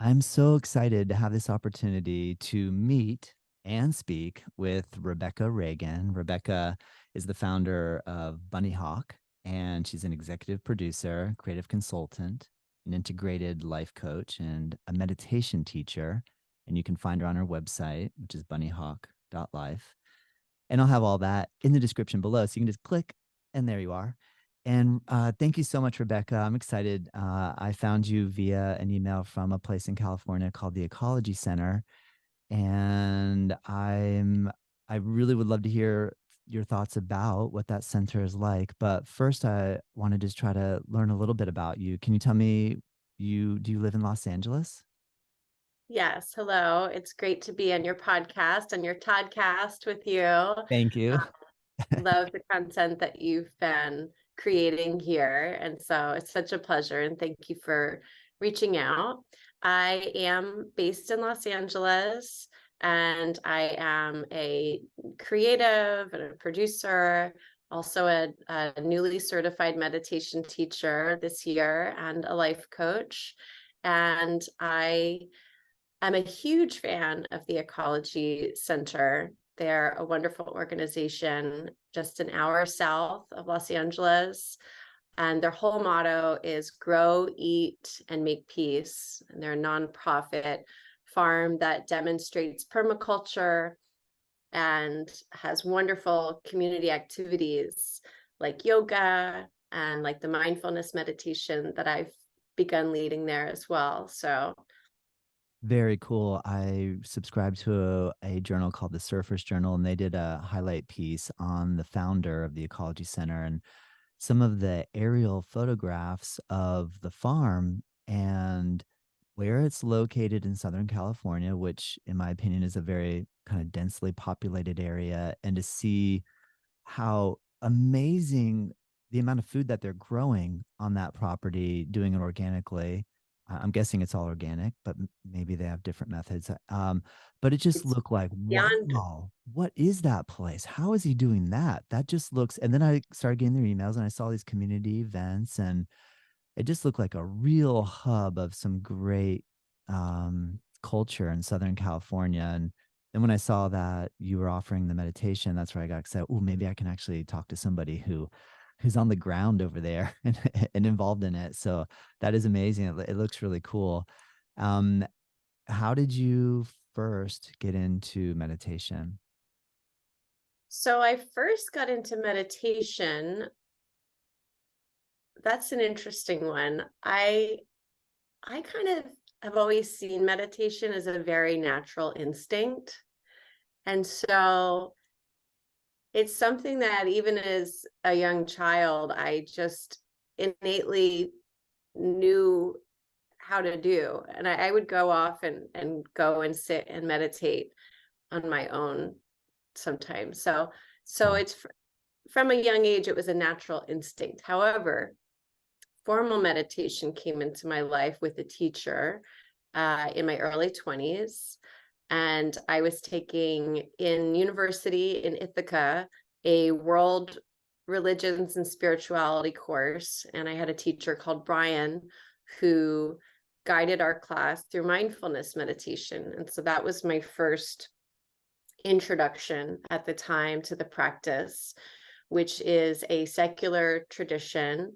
I'm so excited to have this opportunity to meet and speak with Rebecca Reagan. Rebecca is the founder of Bunnyhawk, and she's an executive producer, creative consultant, an integrated life coach, and a meditation teacher. And you can find her on her website, which is bunnyhawk.life. And I'll have all that in the description below. So you can just click, and there you are. And thank you so much, Rebecca. I'm excited. I found you via an email from a place in California called the Ecology Center, and I really would love to hear your thoughts about what that center is like. But first, I want to just try to learn a little bit about you. Can you tell me, do you live in Los Angeles? Yes, hello. It's great to be on your podcast, on your Toddcast with you. Thank you. Love the content that you've been creating here. And so it's such a pleasure. And thank you for reaching out. I am based in Los Angeles, and I am a creative and a producer, also a newly certified meditation teacher this year, and a life coach. And I'm a huge fan of the Ecology Center. They're a wonderful organization just an hour south of Los Angeles. And their whole motto is grow, eat, and make peace. And they're a nonprofit farm that demonstrates permaculture and has wonderful community activities like yoga and like the mindfulness meditation that I've begun leading there as well. So Very cool. I subscribe to a journal called the Surfers Journal, and they did a highlight piece on the founder of the Ecology Center and some of the aerial photographs of the farm and where it's located in Southern California, which, in my opinion, is a very kind of densely populated area, and to see how amazing the amount of food that they're growing on that property, doing it organically. I'm guessing it's all organic, but maybe they have different methods. But it just it's looked like, beyond. wow, what is that place? How is he doing that? That just looks, and then I started getting their emails and I saw these community events, and it just looked like a real hub of some great culture in Southern California. And then when I saw that you were offering the meditation, that's where I got excited. Oh, maybe I can actually talk to somebody who's on the ground over there and involved in it. So that is amazing. It looks really cool. Um, how did you first get into meditation? So I first got into meditation. That's an interesting one. I kind of have always seen meditation as a very natural instinct. And so it's something that even as a young child, I just innately knew how to do. And I would go off and go and sit and meditate on my own sometimes. So Cool. it's from a young age, it was a natural instinct. However, formal meditation came into my life with a teacher in my early 20s. And I was taking in university in Ithaca a world religions and spirituality course. And I had a teacher called Brian who guided our class through mindfulness meditation. And so that was my first introduction at the time to the practice, which is a secular tradition.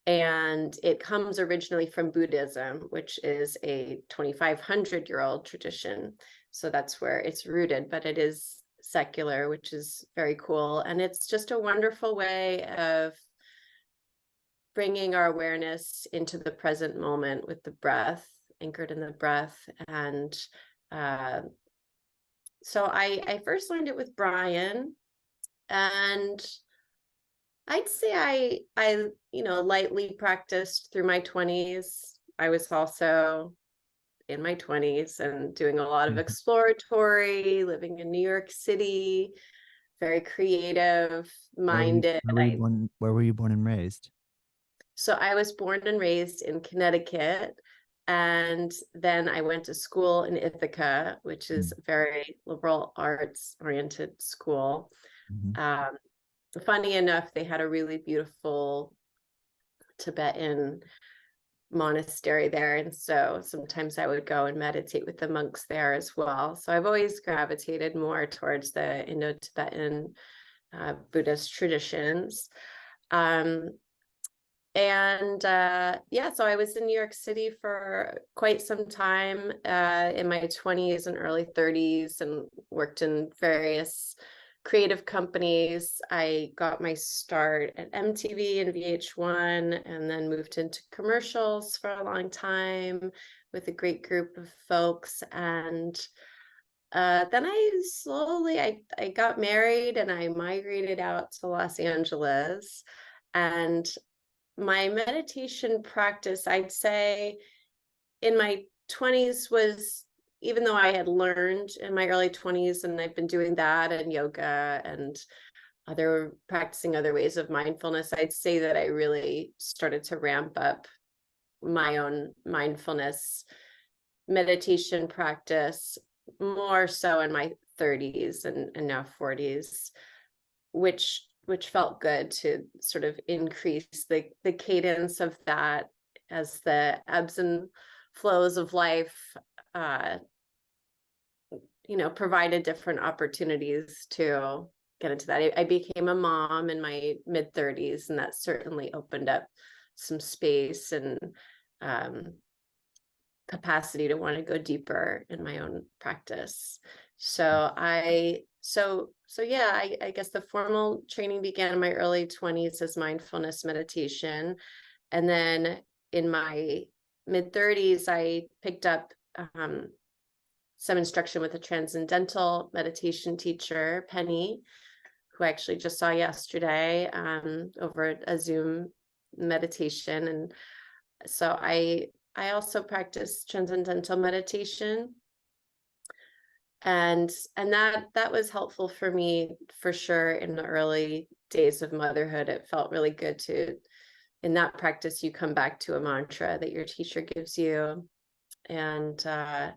And it comes originally from Buddhism, which is a 2,500-year-old tradition. So that's where it's rooted, but it is secular, which is very cool. And it's just a wonderful way of bringing our awareness into the present moment with the breath, anchored in the breath. And uh, so I first learned it with Brian, and I'd say I lightly practiced through my 20s. I was also in my 20s and doing a lot of exploratory, living in New York City, very creative minded. Where were you born and raised? So I was born and raised in Connecticut. And then I went to school in Ithaca, which is a very liberal arts oriented school. Mm-hmm. Um, Funny enough, they had a really beautiful Tibetan monastery there. And so sometimes I would go and meditate with the monks there as well. So I've always gravitated more towards the Indo-Tibetan Buddhist traditions. Yeah, so I was in New York City for quite some time in my 20s and early 30s, and worked in various creative companies. I got my start at MTV and VH1, and then moved into commercials for a long time with a great group of folks. And then I got married and I migrated out to Los Angeles. And my meditation practice, I'd say in my 20s was, even though I had learned in my early 20s and I've been doing that and yoga and practicing other ways of mindfulness, I'd say that I really started to ramp up my own mindfulness meditation practice more so in my 30s and now 40s, which felt good to sort of increase the cadence of that as the ebbs and flows of life provided different opportunities to get into that. I became a mom in my mid 30s, and that certainly opened up some space and capacity to want to go deeper in my own practice. So I guess the formal training began in my early 20s as mindfulness meditation. And then in my mid 30s, I picked up some instruction with a transcendental meditation teacher, Penny, who I actually just saw yesterday over a Zoom meditation. And so I also practice transcendental meditation. And that was helpful for me for sure in the early days of motherhood. It felt really good to, in that practice, you come back to a mantra that your teacher gives you. And I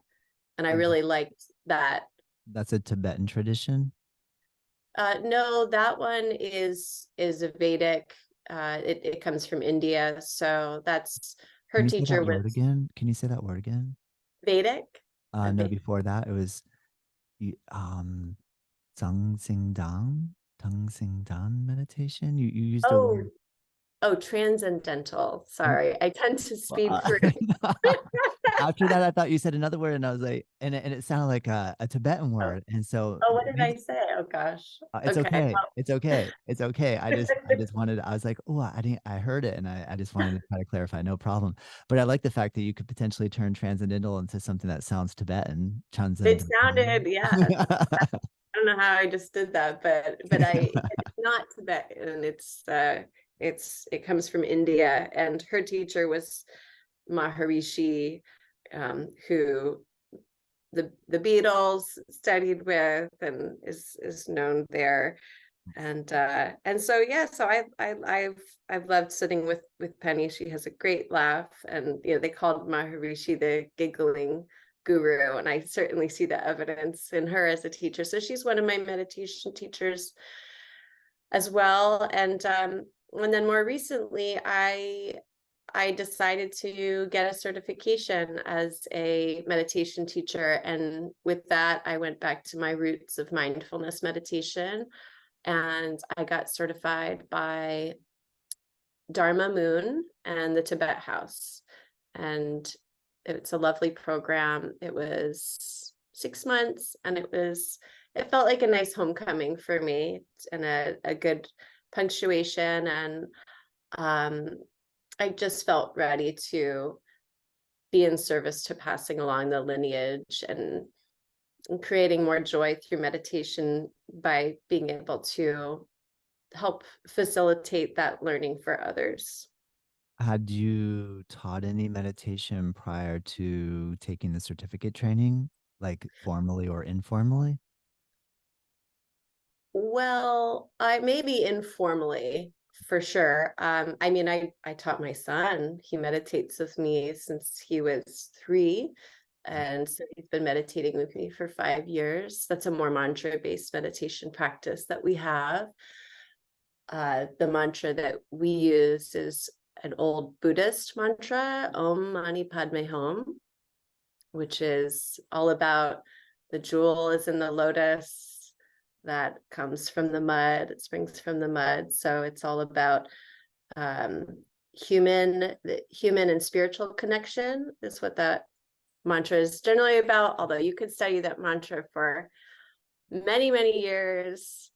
really liked that. That's a Tibetan tradition? No, that one is a Vedic. It comes from India. So that's her Can you say teacher that word was again? Can you say that word again? Vedic. No, before that it was Zhang Xing Dan, Tung Xing Dan meditation. You used a word. Oh, transcendental. Sorry, I tend to speed through. After that, I thought you said another word, and I was like, and it sounded like a Tibetan Oh, word, and so what did I maybe say? Oh gosh. it's Okay. okay, it's okay, it's okay. I just wanted. I was like, oh, I heard it, and I just wanted to try to clarify. No problem. But I like the fact that you could potentially turn transcendental into something that sounds Tibetan. It Transcendental. sounded, yeah. I don't know how I just did that, but it's not Tibetan. It comes from India, and her teacher was Maharishi, who the Beatles studied with and is known there. And so yeah, so I've loved sitting with Penny. She has a great laugh, and they called Maharishi the giggling guru, and I certainly see the evidence in her as a teacher. So she's one of my meditation teachers as well. And then more recently, I decided to get a certification as a meditation teacher. And with that, I went back to my roots of mindfulness meditation. And I got certified by Dharma Moon and the Tibet House. And it's a lovely program. It was 6 months, and it felt like a nice homecoming for me, and a good punctuation. And I just felt ready to be in service to passing along the lineage and creating more joy through meditation by being able to help facilitate that learning for others. Had you taught any meditation prior to taking the certificate training, like formally or informally? Well, I maybe informally for sure. I mean, I taught my son. He meditates with me since he was 3. And so he's been meditating with me for 5 years. That's a more mantra-based meditation practice that we have. The mantra that we use is an old Buddhist mantra, Om Mani Padme Hum, which is all about the jewel is in the lotus that comes from the mud, it springs from the mud. So it's all about human and spiritual connection is what that mantra is generally about, although you could study that mantra for many, many years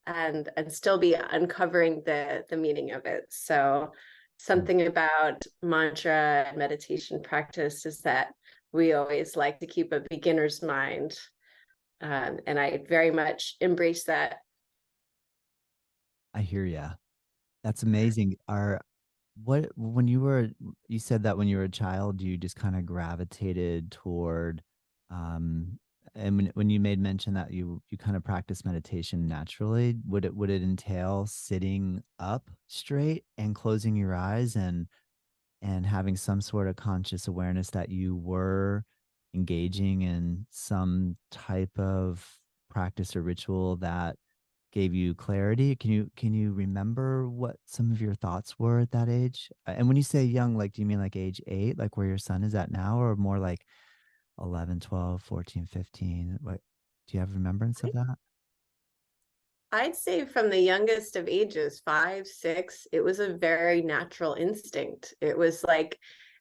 and still be uncovering the meaning of it. So something about mantra and meditation practice is that we always like to keep a beginner's mind. And I very much embrace that. I hear ya. That's amazing. When you said that when you were a child, you just kind of gravitated toward, um, and when you made mention that you kind of practice meditation naturally, would it entail sitting up straight and closing your eyes and having some sort of conscious awareness that you were engaging in some type of practice or ritual that gave you clarity? Can you remember what some of your thoughts were at that age? And when you say young, like, do you mean like age 8, like where your son is at now, or more like 11, 12, 14, 15? What do you have remembrance of that? I'd say from the youngest of ages, 5, 6, it was a very natural instinct. It was like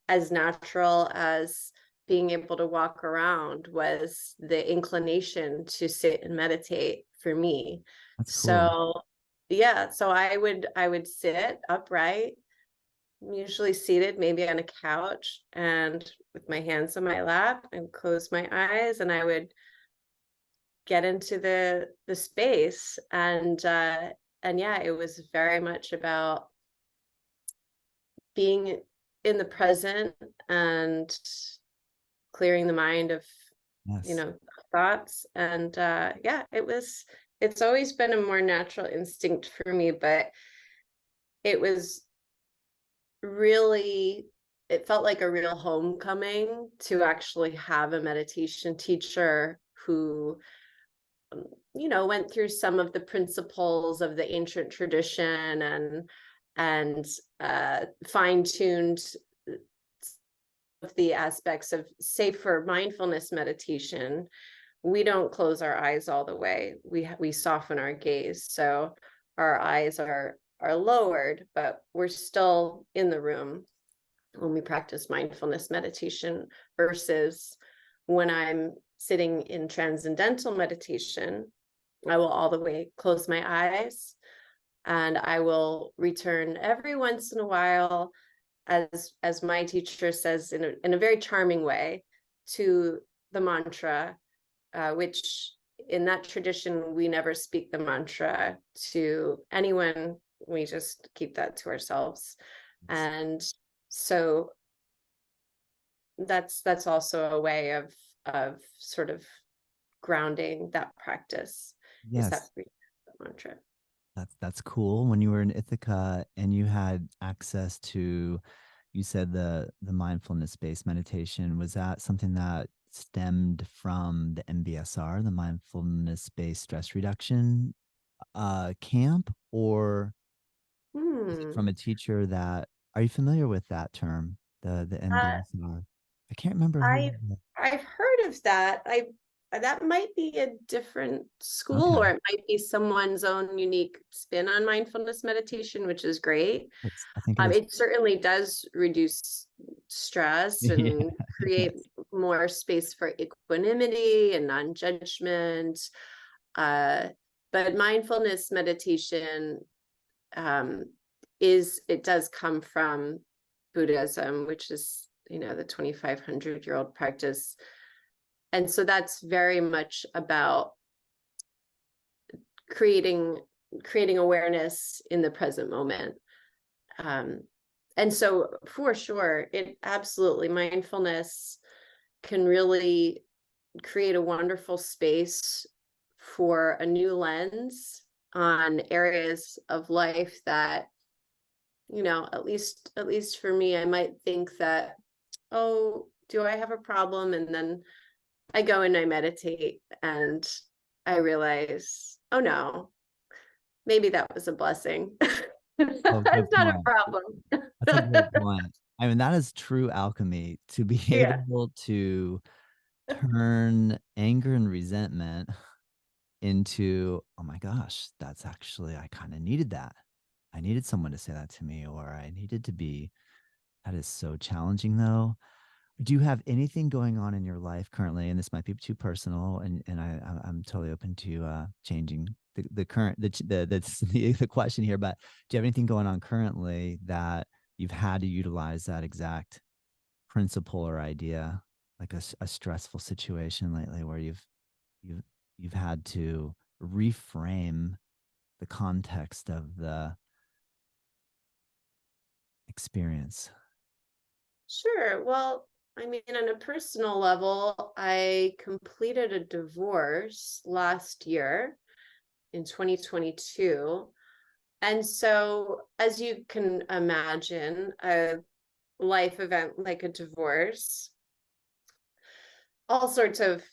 as natural as being able to walk around was the inclination to sit and meditate for me. That's cool. So yeah, so I would sit upright, usually seated maybe on a couch and with my hands on my lap and close my eyes, and I would get into the space and yeah, it was very much about being in the present and clearing the mind of Yes. thoughts and yeah, it's always been a more natural instinct for me, but it was really it felt like a real homecoming to actually have a meditation teacher who went through some of the principles of the ancient tradition and fine-tuned of the aspects of, say, for mindfulness meditation, we don't close our eyes all the way. We soften our gaze, so our eyes are lowered, but we're still in the room when we practice mindfulness meditation, versus when I'm sitting in transcendental meditation, I will all the way close my eyes and I will return every once in a while, as my teacher says in a very charming way, to the mantra, which in that tradition, we never speak the mantra to anyone. We just keep that to ourselves. Yes. And so that's also a way of sort of grounding that practice, is that Yes. mantra. That's cool. When you were in Ithaca and you had access to, you said the mindfulness based meditation, was that something that stemmed from the MBSR, the mindfulness based stress reduction camp, or was it Hmm. from a teacher that, are you familiar with that term, the Uh, MBSR? I can't remember who. I've I've heard of that. I That might be a different school, Okay. or it might be someone's own unique spin on mindfulness meditation, which is great. I think it is. It certainly does reduce stress Yeah. and create Yes. more space for equanimity and non-judgment. Uh, but mindfulness meditation um, it does come from Buddhism, which is the 2,500-year-old practice, and so that's very much about creating awareness in the present moment. Um, and so for sure, it absolutely mindfulness can really create a wonderful space for a new lens on areas of life that, at least for me, I might think that, oh, do I have a problem? And then I go and I meditate and I realize, oh no, maybe that was a blessing. Oh, good That's not a point. problem. That's a great point. I mean, that is true alchemy, to be Yeah. able to turn anger and resentment into, oh my gosh, that's actually, I kind of needed that. I needed someone to say that to me, or I needed to be. That is so challenging, though. Do you have anything going on in your life currently? And this might be too personal, and I'm totally open to changing the current the question here. But do you have anything going on currently that you've had to utilize that exact principle or idea, like a stressful situation lately where you've you've had to reframe the context of the experience? Sure. Well, I mean, on a personal level, I completed a divorce last year in 2022. And so, as you can imagine, a life event like a divorce, all sorts of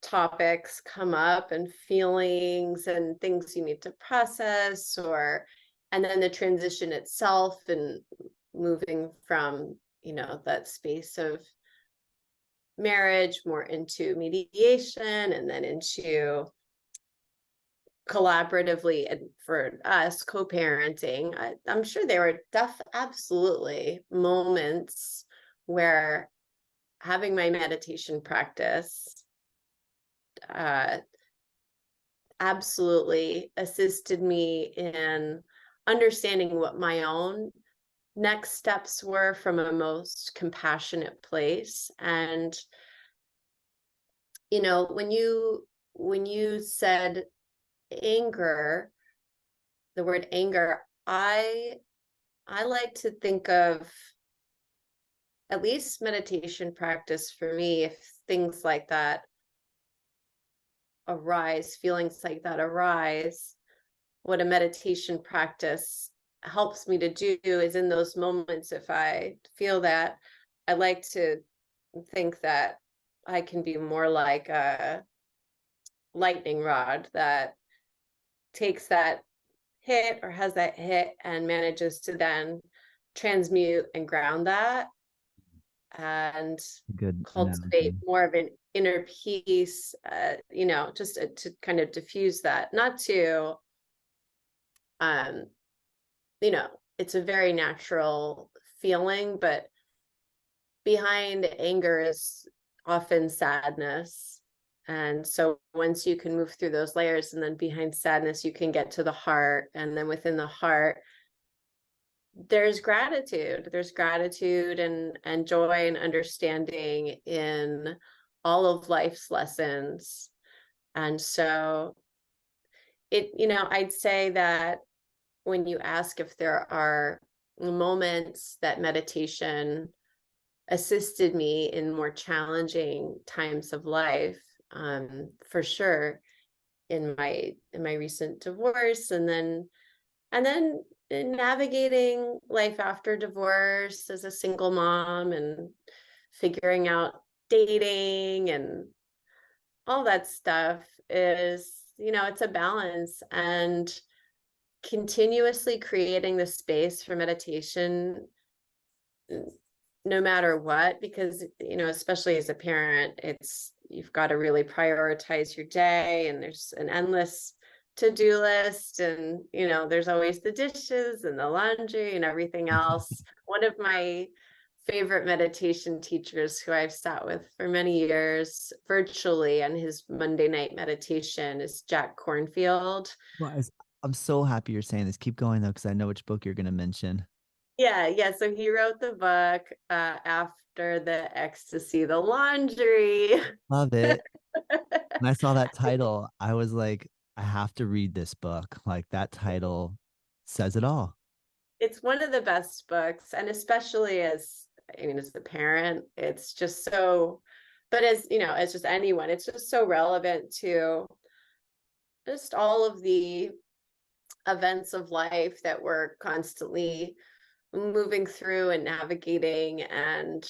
topics come up and feelings and things you need to process, or and then the transition itself and moving from, that space of marriage more into mediation and then into collaboratively, and for us co-parenting. I'm sure there were absolutely moments where having my meditation practice uh, absolutely assisted me in understanding what my own next steps were from a most compassionate place. And when you said anger, the word anger, I like to think of at least meditation practice for me, if things like that arise, feelings like that arise, what a meditation practice helps me to do is in those moments, if I feel that, I like to think that I can be more like a lightning rod that takes that hit or has that hit and manages to then transmute and ground that and Good cultivate analogy. more of an inner peace, just to kind of diffuse that, not to, um, it's a very natural feeling, but behind anger is often sadness. And so once you can move through those layers, and then behind sadness, you can get to the heart. And then within the heart, there's gratitude. There's gratitude and joy and understanding in all of life's lessons. And so I'd say that when you ask if there are moments that meditation assisted me in more challenging times of life, for sure, in my recent divorce, and then navigating life after divorce as a single mom and figuring out dating and all that stuff is, it's a balance, and continuously creating the space for meditation no matter what, because especially as a parent, you've got to really prioritize your day, and there's an endless to-do list, and there's always the dishes and the laundry and everything else. One of my favorite meditation teachers, who I've sat with for many years virtually on his Monday night meditation, is Jack Cornfield. Well, I'm so happy you're saying this. Keep going though, because I know which book you're going to mention. Yeah. So he wrote the book, After the Ecstasy, the Laundry. Love it. When I saw that title, I was like, I have to read this book. Like that title says it all. It's one of the best books, and especially as a parent, it's just so, but as just anyone, it's just so relevant to just all of the events of life that we're constantly moving through and navigating. And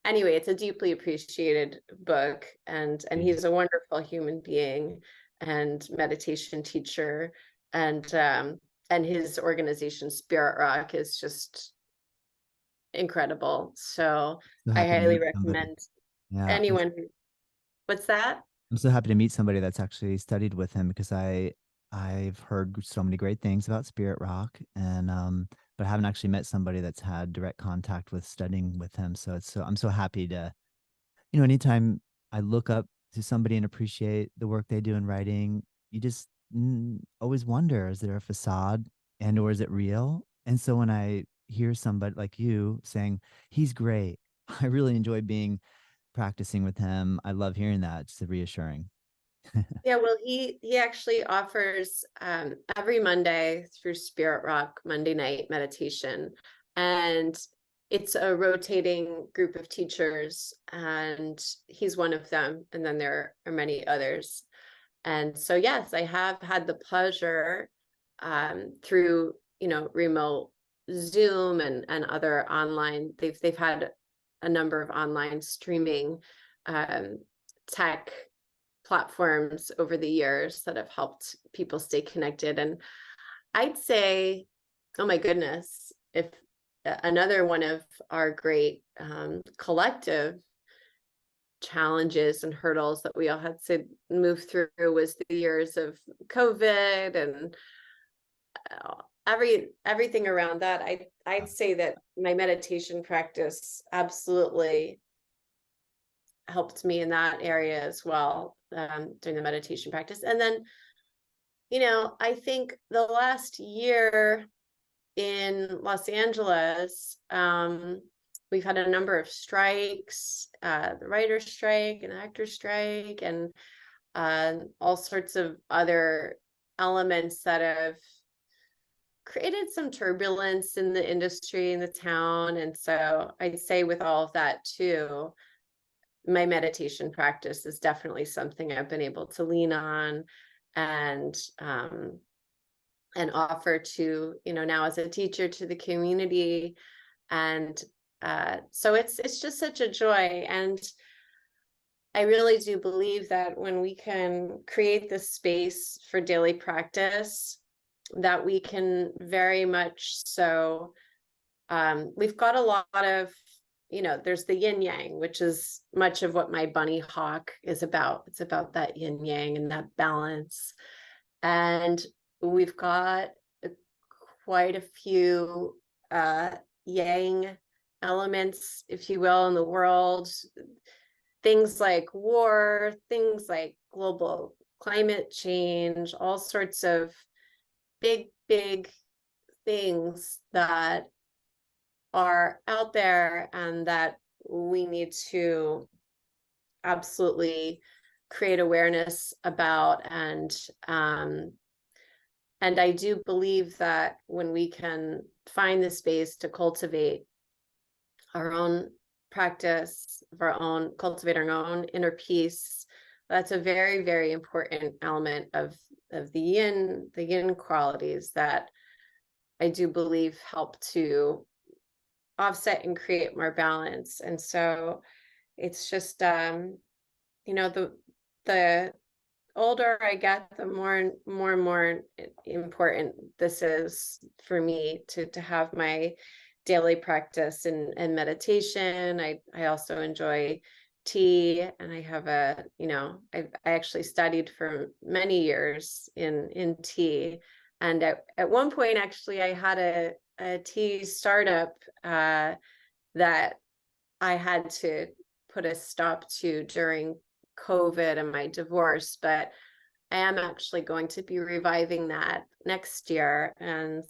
anyway, it's a deeply appreciated book, and Mm. he's a wonderful human being and meditation teacher. And and his organization Spirit Rock is just incredible. So So I happy to highly meet somebody. recommend Yeah, anyone who, what's that? I'm so happy to meet somebody that's actually studied with him because I've heard so many great things about Spirit Rock and but I haven't actually met somebody that's had direct contact with studying with him. So I'm so happy to, anytime I look up to somebody and appreciate the work they do in writing, you just always wonder, is there a facade and or is it real? And so when I hear somebody like you saying he's great, I really enjoy being practicing with him. I love hearing that. It's reassuring. Yeah, well, he actually offers every Monday through Spirit Rock Monday night meditation, and it's a rotating group of teachers, and he's one of them, and then there are many others. And so, yes, I have had the pleasure through remote Zoom and other online. They've had a number of online streaming um, tech platforms over the years that have helped people stay connected. And I'd say, oh my goodness, if another one of our great collective challenges and hurdles that we all had to move through was the years of COVID and everything around that. I'd say that my meditation practice absolutely helped me in that area as well, during the meditation practice. And then, I think the last year in Los Angeles, we've had a number of strikes, the writer's strike and actor's strike, and all sorts of other elements that have created some turbulence in the industry, in the town. And so I'd say with all of that too, my meditation practice is definitely something I've been able to lean on and offer to, now as a teacher to the community. And so it's just such a joy. And I really do believe that when we can create this space for daily practice, that we can very much so, we've got a lot of, there's the yin yang, which is much of what my Bunnyhawk is about. It's about that yin yang and that balance. And we've got quite a few yang elements, if you will, in the world. Things like war, things like global climate change, all sorts of big things that are out there and that we need to absolutely create awareness about. And I do believe that when we can find the space to cultivate our own practice of our own, cultivate our own inner peace, that's a very, very important element of the yin qualities that I do believe help to offset and create more balance. And so it's just the older I get, the more important this is for me to have my daily practice and meditation. I also enjoy tea, and I have I actually studied for many years in tea. And at one point, actually, I had a tea startup that I had to put a stop to during COVID and my divorce, but I am actually going to be reviving that next year and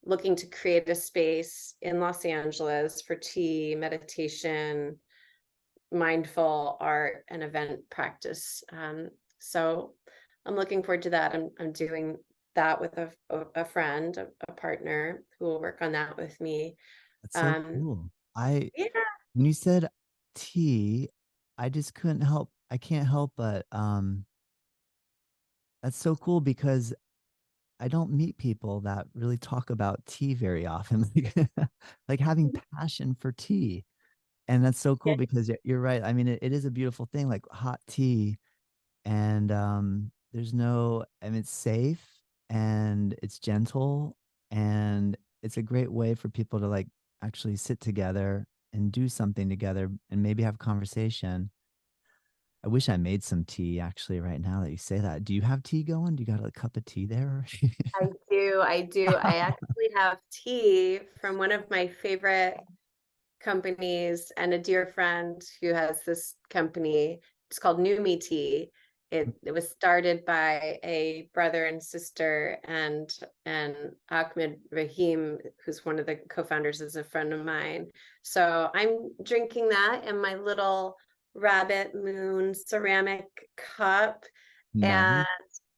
looking to create a space in Los Angeles for tea, meditation, mindful art, and event practice. So I'm looking forward to that. I'm doing that with a friend, a partner who will work on that with me. That's so Um, cool. I yeah, When you said tea, I just couldn't help. I can't help but that's so cool because I don't meet people that really talk about tea very often. Like having passion for tea. And that's so cool yeah, because you're right. I mean, it is a beautiful thing, like hot tea. And there's no, I mean, it's safe. and it's gentle, and it's a great way for people to like actually sit together and do something together and maybe have conversation. I wish I made some tea actually right now that you say that. Do you have tea going? Do you got a cup of tea there? I do. I do. I actually have tea from one of my favorite companies and a dear friend who has this company. It's called Numi Tea. It was started by a brother and sister, and Ahmed Rahim, who's one of the co-founders, is a friend of mine. So I'm drinking that in my little rabbit moon ceramic cup, and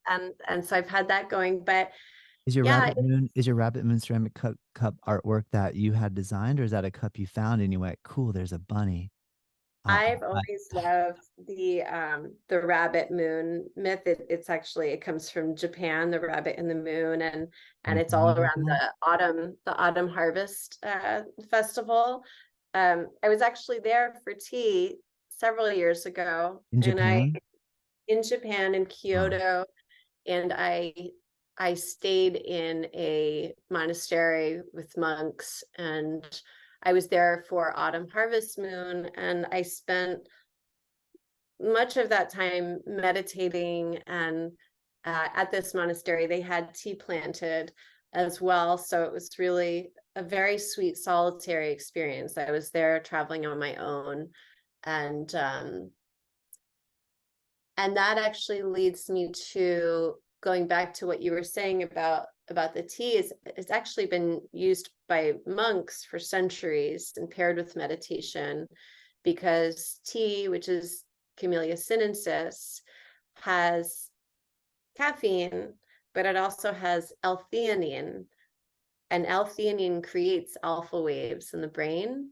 Nice. and so I've had that going. But yeah, Is your rabbit moon ceramic cup artwork that you had designed, or is that a cup you found and you went, cool, there's a bunny? I've always loved the rabbit moon myth. It's comes from Japan, the rabbit and the moon, and Can you it's tell me all about around that? the autumn harvest festival. I was actually there for tea several years ago, In and I Japan? in Japan in Wow. Kyoto, and I stayed in a monastery with monks, and I was there for autumn harvest moon, and I spent much of that time meditating. And at this monastery they had tea planted as well, so it was really a very sweet solitary experience. I was there traveling on my own, and and that actually leads me to going back to what you were saying about the tea. Is it's actually been used by monks for centuries and paired with meditation, because tea, which is Camellia sinensis, has caffeine, but it also has L-theanine, and L-theanine creates alpha waves in the brain,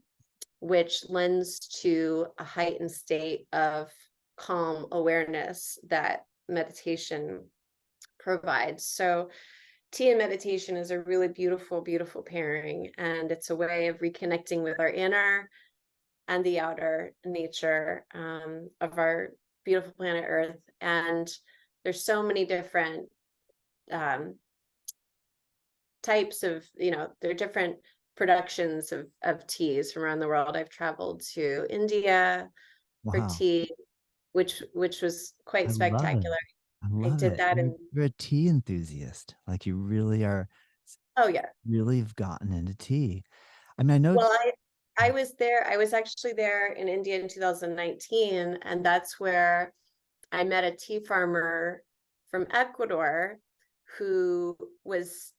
which lends to a heightened state of calm awareness that meditation provides. So tea and meditation is a really beautiful, beautiful pairing, and it's a way of reconnecting with our inner and the outer nature of our beautiful planet Earth. And there's so many different um, types of, there are different productions of teas from around the world. I've traveled to India for Wow. tea, which was I quite love it. spectacular. I I love did it. that You're in, you're a tea enthusiast. Like you really are, oh yeah. really have gotten into tea. I mean, I know. Well, I was there. I was actually there in India in 2019, and that's where I met a tea farmer from Ecuador who was,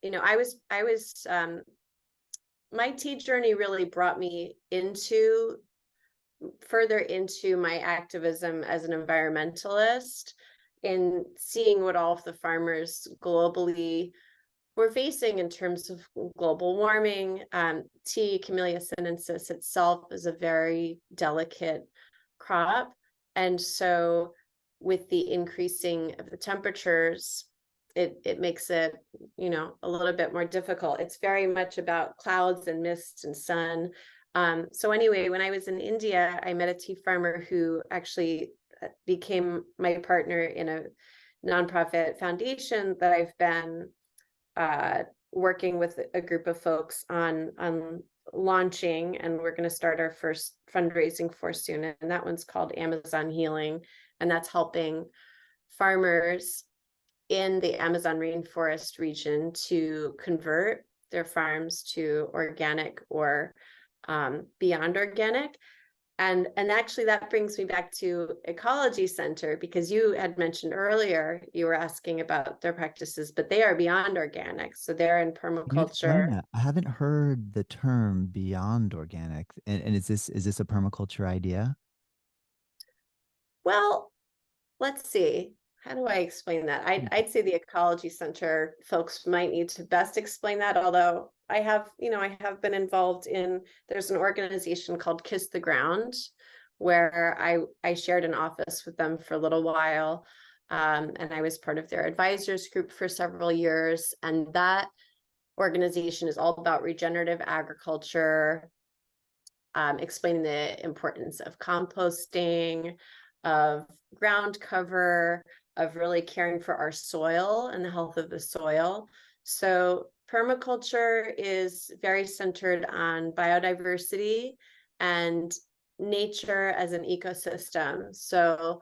I was my tea journey really brought me into further into my activism as an environmentalist, in seeing what all of the farmers globally were facing in terms of global warming. Tea, Camellia sinensis itself, is a very delicate crop. And so with the increasing of the temperatures, it makes it, a little bit more difficult. It's very much about clouds and mist and sun. So anyway, when I was in India, I met a tea farmer who actually became my partner in a nonprofit foundation that I've been working with a group of folks on launching, and we're going to start our first fundraising for soon, and that one's called Amazon Healing, and that's helping farmers in the Amazon rainforest region to convert their farms to organic or beyond organic. And actually that brings me back to Ecology Center, because you had mentioned earlier, you were asking about their practices, but they are beyond organic. So they're in Can you explain permaculture. that? I haven't heard the term beyond organic. And is this a permaculture idea? Well, let's see. How do I explain that? I'd say the Ecology Center folks might need to best explain that, although I have been involved in, there's an organization called Kiss the Ground, where I shared an office with them for a little while. And I was part of their advisors group for several years. And that organization is all about regenerative agriculture, explaining the importance of composting, of ground cover, of really caring for our soil and the health of the soil. So permaculture is very centered on biodiversity and nature as an ecosystem. So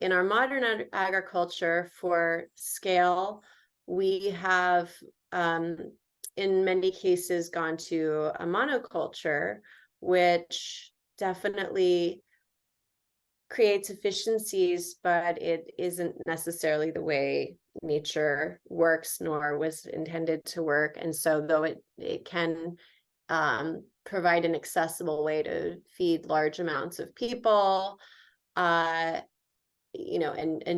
in our modern agriculture for scale, we have in many cases gone to a monoculture, which definitely creates efficiencies, but it isn't necessarily the way nature works, nor was intended to work. And so though it can provide an accessible way to feed large amounts of people, and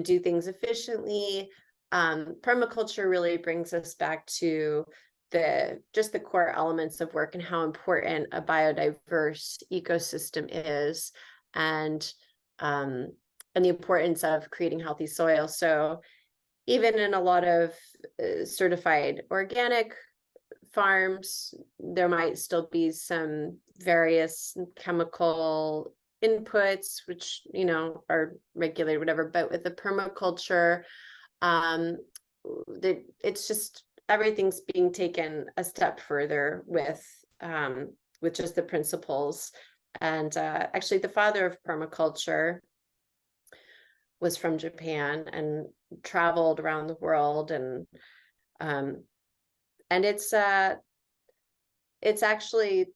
do things efficiently, permaculture really brings us back to the core elements of work and how important a biodiverse ecosystem is, and um, and the importance of creating healthy soil. So even in a lot of certified organic farms, there might still be some various chemical inputs, which, are regulated, whatever. But with the permaculture, um, it's just everything's being taken a step further with just the principles. And actually, the father of permaculture was from Japan and traveled around the world, um, and it's actually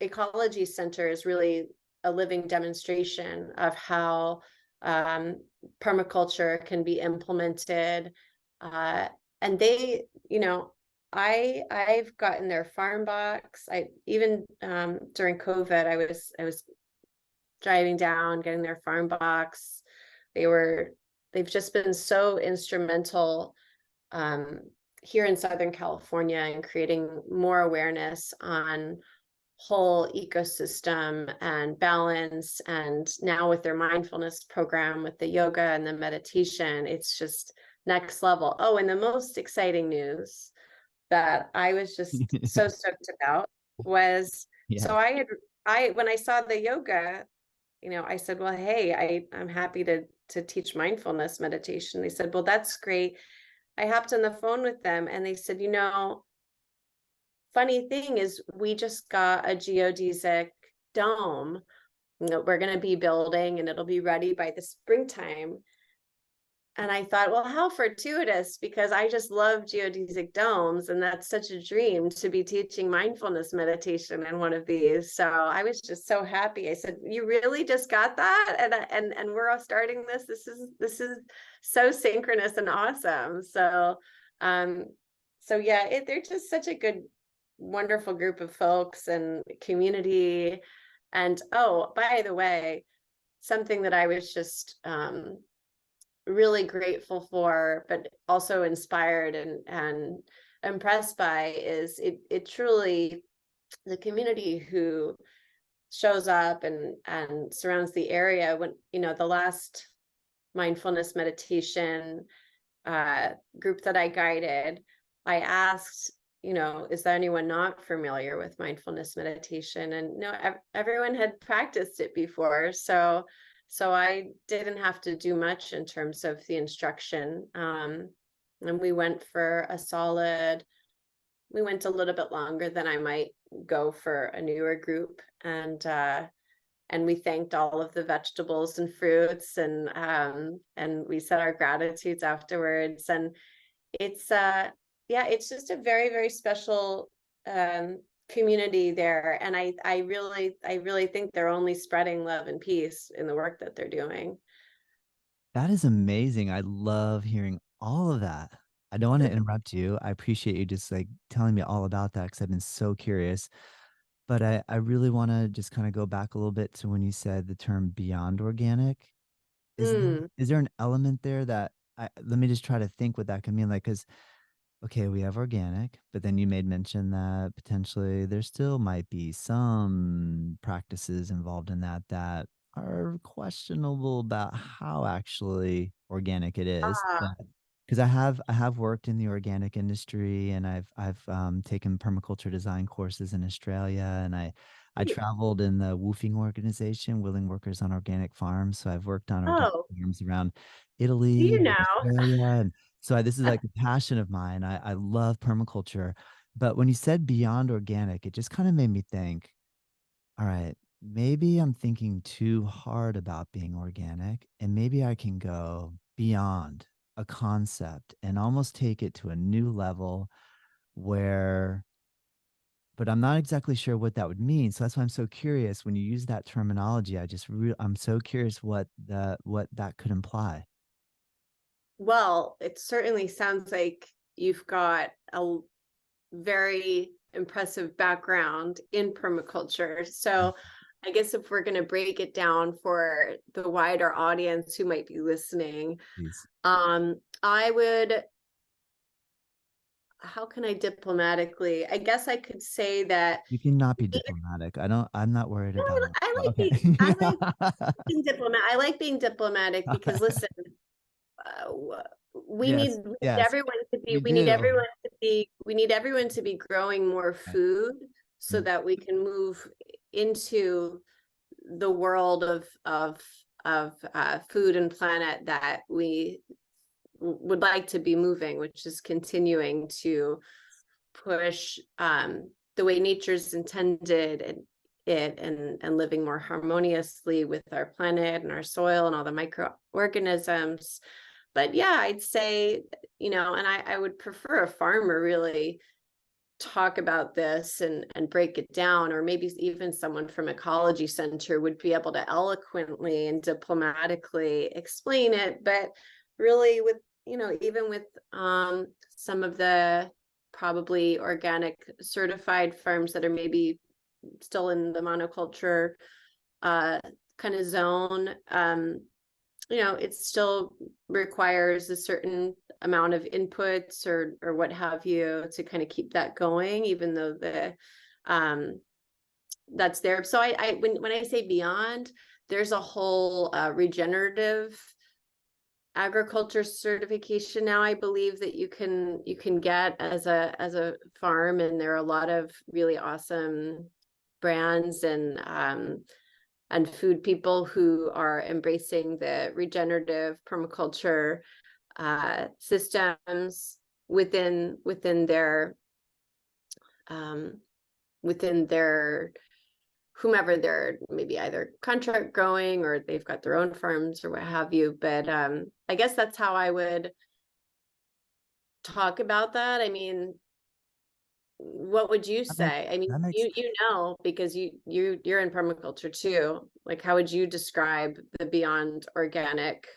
Ecology Center is really a living demonstration of how permaculture can be implemented. And they, I've gotten their farm box. I even during COVID, I was driving down, getting their farm box. They've just been so instrumental um, here in Southern California in creating more awareness on whole ecosystem and balance. And now with their mindfulness program, with the yoga and the meditation, it's just next level. Oh, and the most exciting news that I was just so stoked about was, Yeah. so when I saw the yoga, I said, well, hey, I'm happy to teach mindfulness meditation. They said, well, that's great. I hopped on the phone with them and they said, funny thing is we just got a geodesic dome that we're going to be building and it'll be ready by the springtime. And I thought, well, how fortuitous, because I just love geodesic domes. And that's such a dream to be teaching mindfulness meditation in one of these. So I was just so happy. I said, you really just got that? And we're all starting this. This is so synchronous and awesome. Um, so yeah, they're just such a good, wonderful group of folks and community. And oh, by the way, something that I was just really grateful for, but also inspired and impressed by is it truly, the community who shows up and surrounds the area. When the last mindfulness meditation group that I guided, I asked, is there anyone not familiar with mindfulness meditation? And no, everyone had practiced it before. So I didn't have to do much in terms of the instruction. And we went a little bit longer than I might go for a newer group. And we thanked all of the vegetables and fruits, and we said our gratitudes afterwards. And it's yeah, it's just a very, very special community there. And I really think they're only spreading love and peace in the work that they're doing. That is amazing. I love hearing all of that. I don't want to interrupt you. I appreciate you just like telling me all about that because I've been so curious. But I really want to just kind of go back a little bit to when you said the term beyond organic. Mm. Is there an element there that let me just try to think what that could mean? Like, because okay, we have organic, but then you made mention that potentially there still might be some practices involved in that that are questionable about how actually organic it is. Ah, Because I have worked in the organic industry and I've taken permaculture design courses in Australia and I traveled in the woofing organization, Willing Workers on Organic Farms. So I've worked on organic Oh, farms around you Italy, know. Australia. And so this is like a passion of mine. I love permaculture. But when you said beyond organic, it just kind of made me think, all right, maybe I'm thinking too hard about being organic, and maybe I can go beyond a concept and almost take it to a new level where, but I'm not exactly sure what that would mean. So that's why I'm so curious when you use that terminology. I'm so curious what that could imply. Well, it certainly sounds like you've got a very impressive background in permaculture. So I guess if we're going to break it down for the wider audience who might be listening, Please. I would, how can I diplomatically? I guess I could say that You can not be diplomatic. I'm not worried no, about I it. like being, I like Okay. being diplomat. I like being diplomatic because listen, uh, Yes, we need yes, everyone to be we do. we need everyone to be growing more Right. food so Mm, that we can move into the world of food and planet that we would like to be moving, which is continuing to push the way nature's intended and living more harmoniously with our planet and our soil and all the microorganisms. But yeah, I'd say, and I would prefer a farmer really talk about this and break it down, or maybe even someone from Ecology Center would be able to eloquently and diplomatically explain it. But really with, even with some of the probably organic certified farms that are maybe still in the monoculture uh, kind of zone, it still requires a certain amount of inputs or what have you to kind of keep that going, even though the that's there. So when I say beyond, there's a whole regenerative agriculture certification now, I believe, that you can get as a farm, and there are a lot of really awesome brands and food people who are embracing the regenerative permaculture systems within their um, within their whomever they're maybe either contract growing or they've got their own farms or what have you. But I guess that's how I would talk about that. I mean, what would you That makes say? I mean, that makes you know, because you're in permaculture too. Like, how would you describe the beyond organic?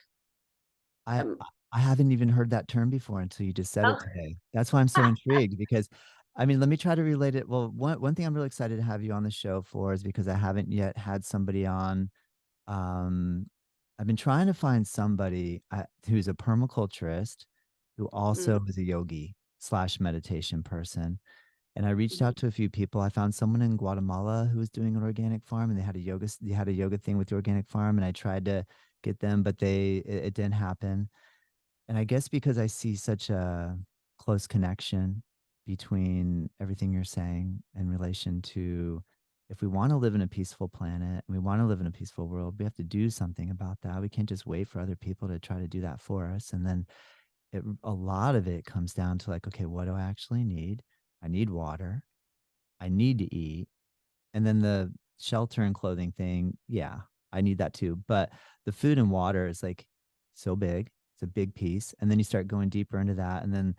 I Um, I haven't even heard that term before until you just said it oh, today. That's why I'm so intrigued because I mean, let me try to relate it. Well, one thing I'm really excited to have you on the show for is because I haven't yet had somebody on. Um, I've been trying to find somebody who's a permaculturist who also mm, is a yogi slash meditation person. And I reached mhm. out to a few people. I found someone in Guatemala who was doing an organic farm, and they had a yoga thing with the organic farm, and I tried to get them, but it didn't happen. And I guess because I see such a close connection between everything you're saying in relation to if we want to live in a peaceful planet and we want to live in a peaceful world, we have to do something about that. We can't just wait for other people to try to do that for us. And then a lot of it comes down to like, okay, what do I actually need? I need water. I need to eat. And then the shelter and clothing thing, yeah, I need that too. But the food and water is like so big. It's a big piece. And then you start going deeper into that. And then,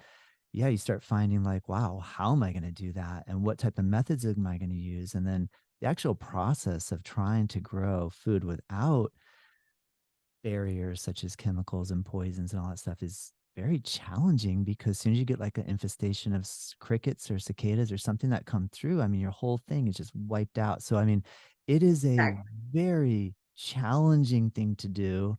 yeah, you start finding like, wow, how am I going to do that? And what type of methods am I going to use? And then the actual process of trying to grow food without barriers such as chemicals and poisons and all that stuff is very challenging because as soon as you get like an infestation of crickets or cicadas or something that come through, I mean, your whole thing is just wiped out. So, I mean, it is a very challenging thing to do.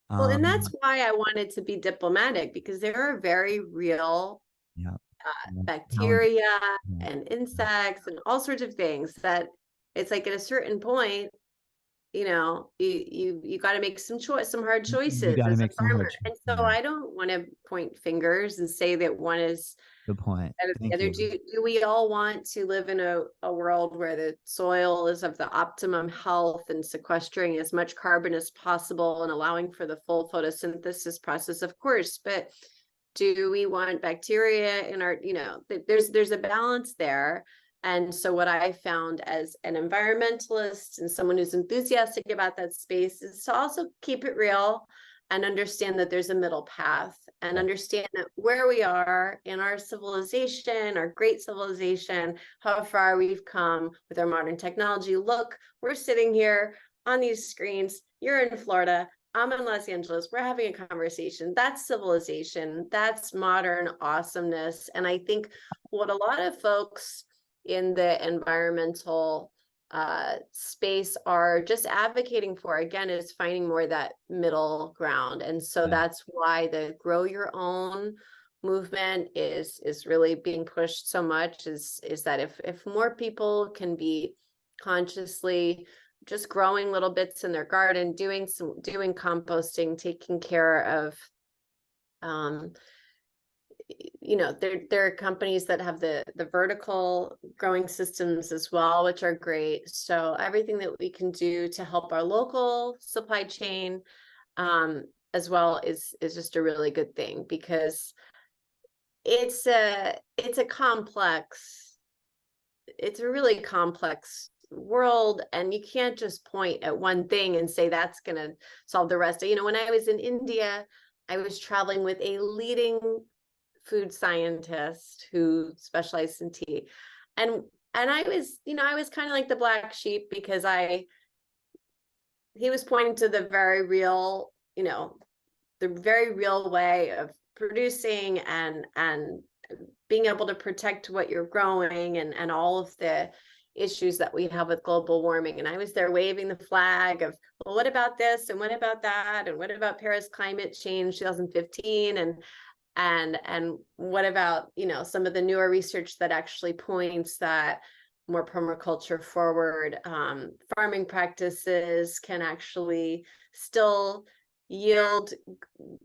Well, and Um, that's why I wanted to be diplomatic, because there are very real yeah, yeah, challenge, bacteria yeah, and yeah, insects and all sorts of things that it's like at a certain point, you got to make some hard You choices got to as a make some hard farmer. choices. And so Yeah, I don't want to point fingers and say that one is good point. better than the Thank other. you. Do we all want to live in a world where the soil is of the optimum health and sequestering as much carbon as possible and allowing for the full photosynthesis process? Of course, but do we want bacteria in our, there's a balance there. And so what I found as an environmentalist and someone who's enthusiastic about that space is to also keep it real and understand that there's a middle path, and understand that where we are in our civilization, our great civilization, how far we've come with our modern technology. Look, we're sitting here on these screens. You're in Florida. I'm in Los Angeles. We're having a conversation. That's civilization. That's modern awesomeness. And I think what a lot of folks in the environmental space are just advocating for, again, is finding more that middle ground. And so that's why the grow your own movement is really being pushed so much, is that if more people can be consciously just growing little bits in their garden, doing composting, taking care of, there are companies that have the vertical growing systems as well, which are great. So everything that we can do to help our local supply chain, as well, is just a really good thing, because it's a really complex world, and you can't just point at one thing and say that's going to solve the rest. When I was in India, I was traveling with a leading food scientist who specialized in tea, and I was kind of like the black sheep, because he was pointing to the very real way of producing and being able to protect what you're growing, and all of the issues that we have with global warming. And I was there waving the flag of, well, what about this, and what about that, and what about Paris climate change 2015, and what about some of the newer research that actually points that more permaculture forward farming practices can actually still yield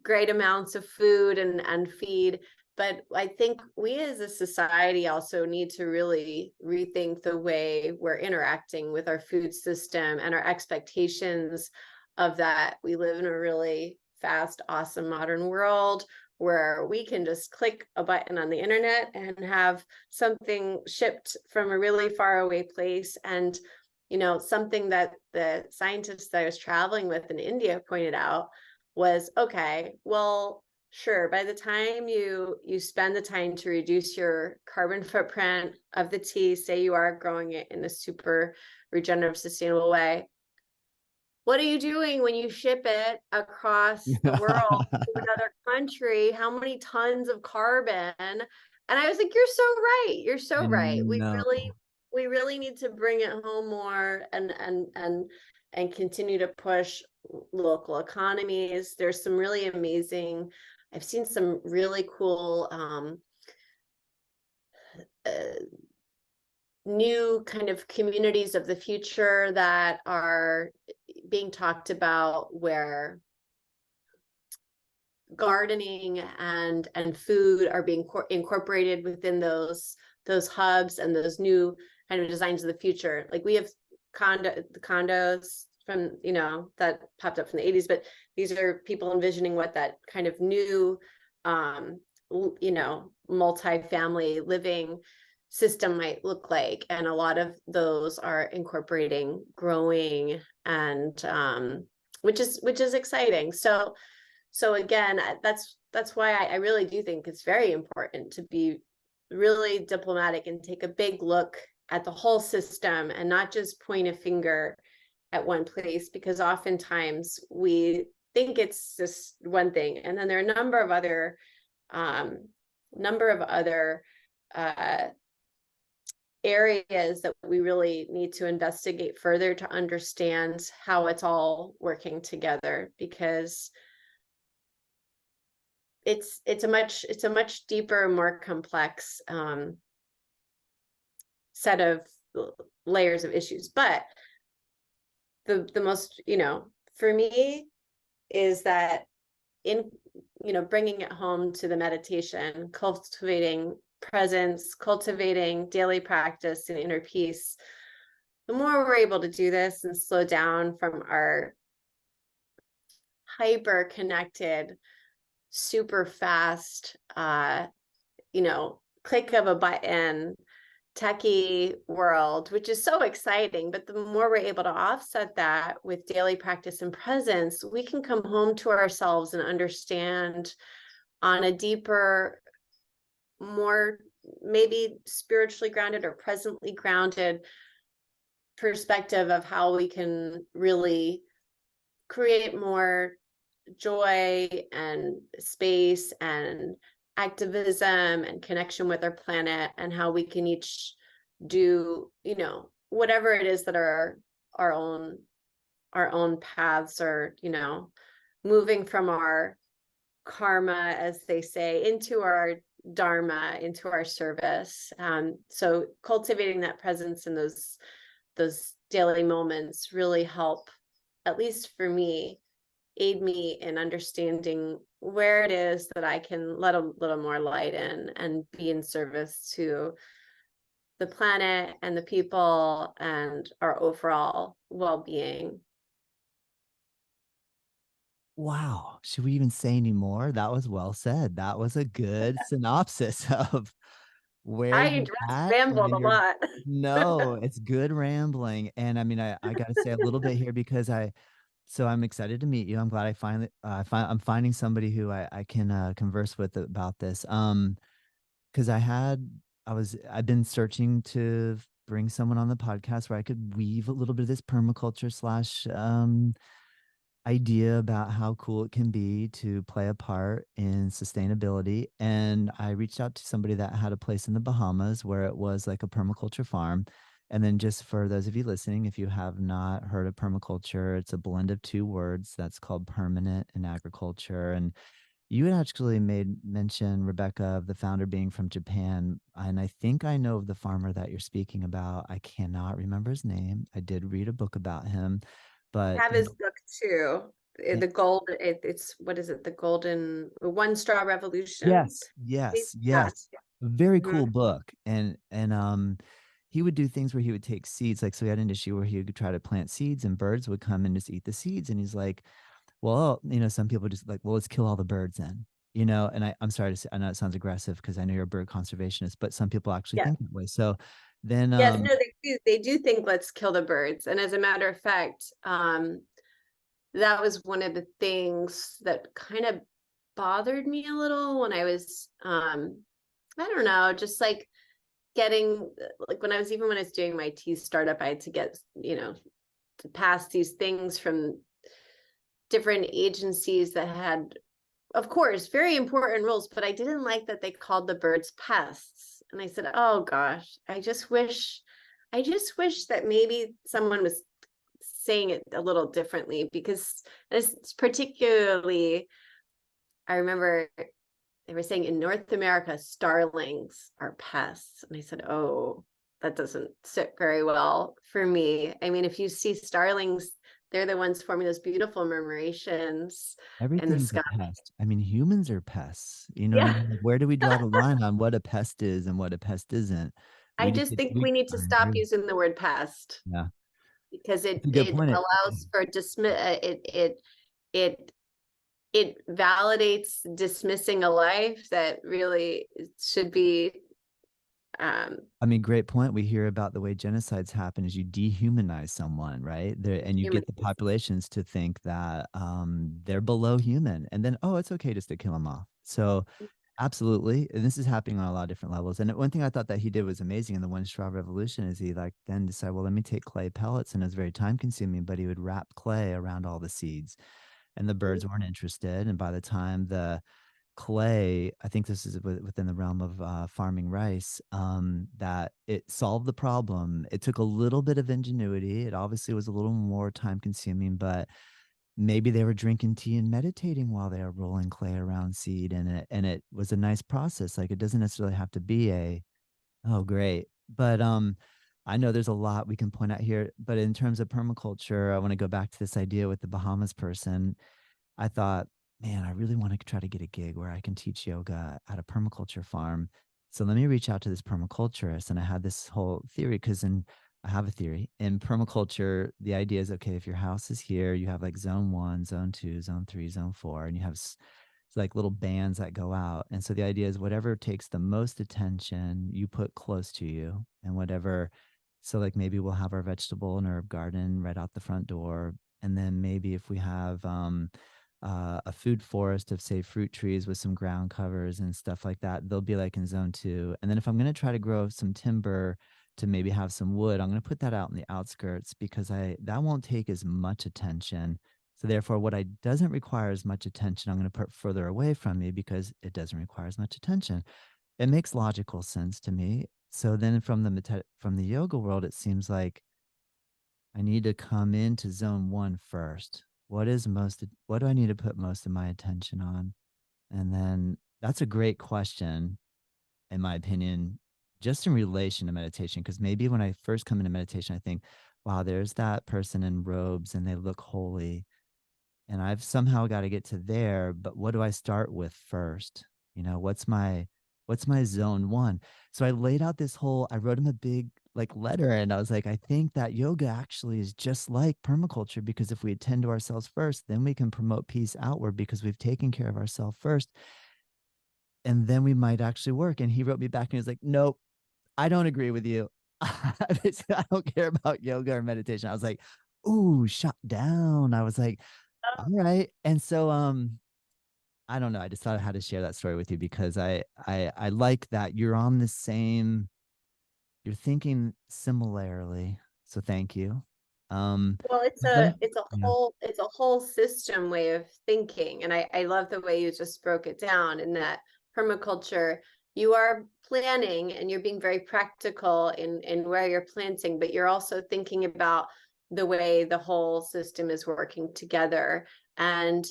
great amounts of food and feed. But I think we as a society also need to really rethink the way we're interacting with our food system and our expectations of that. We live in a really fast, awesome modern world where we can just click a button on the internet and have something shipped from a really far away place. And, something that the scientists that I was traveling with in India pointed out was, okay, well, sure, by the time you spend the time to reduce your carbon footprint of the tea, say you are growing it in a super regenerative, sustainable way, what are you doing when you ship it across the world to another country? How many tons of carbon? And I was like, you're so right. You're so right. No. We really need to bring it home more, and continue to push local economies. There's some really amazing, I've seen some really cool new kind of communities of the future that are being talked about, where gardening and food are being incorporated within those hubs and those new kind of designs of the future. Like we have condos from that popped up from the 80s, but these are people envisioning what that kind of new multi-family living system might look like, and a lot of those are incorporating growing, and which is exciting. So again, that's why I really do think it's very important to be really diplomatic and take a big look at the whole system and not just point a finger at one place, because oftentimes we think it's just one thing, and then there are a number of other areas that we really need to investigate further to understand how it's all working together, because it's a much deeper, more complex set of layers of issues. But the most, for me is that in, bringing it home to the meditation, cultivating presence, cultivating daily practice and inner peace, the more we're able to do this and slow down from our hyper connected, super fast, click of a button, techie world, which is so exciting. But the more we're able to offset that with daily practice and presence, we can come home to ourselves and understand on a deeper, more maybe spiritually grounded or presently grounded perspective of how we can really create more joy and space and activism and connection with our planet, and how we can each do, whatever it is that are our own our own paths, or, moving from our karma, as they say, into our dharma, into our service. So cultivating that presence in those daily moments really help, at least for me, aid me in understanding where it is that I can let a little more light in and be in service to the planet and the people and our overall well-being. Wow. Should we even say any more? That was well said. That was a good synopsis of where I you're just at rambled and a you're lot. no, it's good rambling. And I mean, I got to say a little bit here because so I'm excited to meet you. I'm glad I finally I'm finding somebody who I can converse with about this. Because I've been searching to bring someone on the podcast where I could weave a little bit of this permaculture slash idea about how cool it can be to play a part in sustainability. And I reached out to somebody that had a place in the Bahamas where it was like a permaculture farm. And then, just for those of you listening, if you have not heard of permaculture, it's a blend of two words that's called permanent and agriculture. And you had actually made mention, Rebecca, of the founder being from Japan. And I think I know of the farmer that you're speaking about. I cannot remember his name. I did read a book about him, but Have his book too. The gold, it's what is it? The golden one straw revolution. yes, yes, Yeah. yes. A very Mhm. cool book. And he would do things where he would take seeds. Like, so he had an issue where he would try to plant seeds and birds would come and just eat the seeds. And he's like, well, some people just like, well, let's kill all the birds then. And I'm sorry to say, I know it sounds aggressive because I know you're a bird conservationist, but some people actually Yeah. think that way. So then Yes, no, they do think let's kill the birds. And as a matter of fact, that was one of the things that kind of bothered me a little when I was I don't know, just like getting, like when I was doing my tea startup, I had to get, to pass these things from different agencies that had, of course, very important rules, but I didn't like that they called the birds pests. And I said, oh gosh, I just wish that maybe someone was saying it a little differently, because it's particularly, I remember they were saying in North America, starlings are pests. And I said, oh, that doesn't sit very well for me. I mean, if you see starlings, they're the ones forming those beautiful murmurations in the everything's a sky. pest. I mean, humans are pests. You know what I Yeah. mean? Like, where do we draw the line on what a pest is and what a pest isn't? I just think we need to I stop agree. using the word pest, Yeah. because It's it a good it point. allows for it it validates dismissing a life that really should be um I mean, great point. We hear about the way genocides happen is you dehumanize someone, right? There, and you get the humanized. populations to think that they're below human, and then oh, it's okay just to kill them off. So, absolutely, and this is happening on a lot of different levels. And one thing I thought that he did was amazing in the One Straw Revolution is he like then decided, well, let me take clay pellets, and it's very time consuming, but he would wrap clay around all the seeds, and the birds weren't interested. And by the time the clay, I think this is within the realm of farming rice, that it solved the problem. It took a little bit of ingenuity. It obviously was a little more time consuming, but maybe they were drinking tea and meditating while they were rolling clay around seed, and it was a nice process. Like, it doesn't necessarily have to be a, oh great. But I know there's a lot we can point out here, but in terms of permaculture, I want to go back to this idea with the Bahamas person. I thought, man, I really want to try to get a gig where I can teach yoga at a permaculture farm. So let me reach out to this permaculturist. And I had this whole theory because I have a theory in permaculture. The idea is, okay, if your house is here, you have like zone 1, zone 2, zone 3, zone 4, and you have like little bands that go out. And so the idea is whatever takes the most attention, you put close to you, and whatever. So like maybe we'll have our vegetable and herb garden right out the front door. And then maybe if we have a food forest of say fruit trees with some ground covers and stuff like that, they'll be like in zone 2. And then if I'm going to try to grow some timber to maybe have some wood, I'm going to put that out in the outskirts because I that won't take as much attention. So therefore, what I doesn't require as much attention, I'm going to put further away from me because it doesn't require as much attention. It makes logical sense to me. So then from the yoga world, it seems like I need to come into zone 1 first. What do I need to put most of my attention on? And then that's a great question, in my opinion, just in relation to meditation. Because maybe when I first come into meditation, I think, wow, there's that person in robes and they look holy. And I've somehow got to get to there, but what do I start with first? What's my zone 1? So I laid out I wrote him a big like letter, and I was like, I think that yoga actually is just like permaculture, because if we attend to ourselves first, then we can promote peace outward because we've taken care of ourselves first, and then we might actually work. And he wrote me back and he was like, nope, I don't agree with you. I don't care about yoga or meditation. I was like, ooh, shut down. I was like, all right. And so I don't know. I just thought I had to share that story with you because I like that you're thinking similarly. So thank you. Well, it's Let a me, it's a yeah. whole it's a whole system way of thinking. And I love the way you just broke it down in that permaculture, you are planning and you're being very practical in where you're planting, but you're also thinking about the way the whole system is working together. And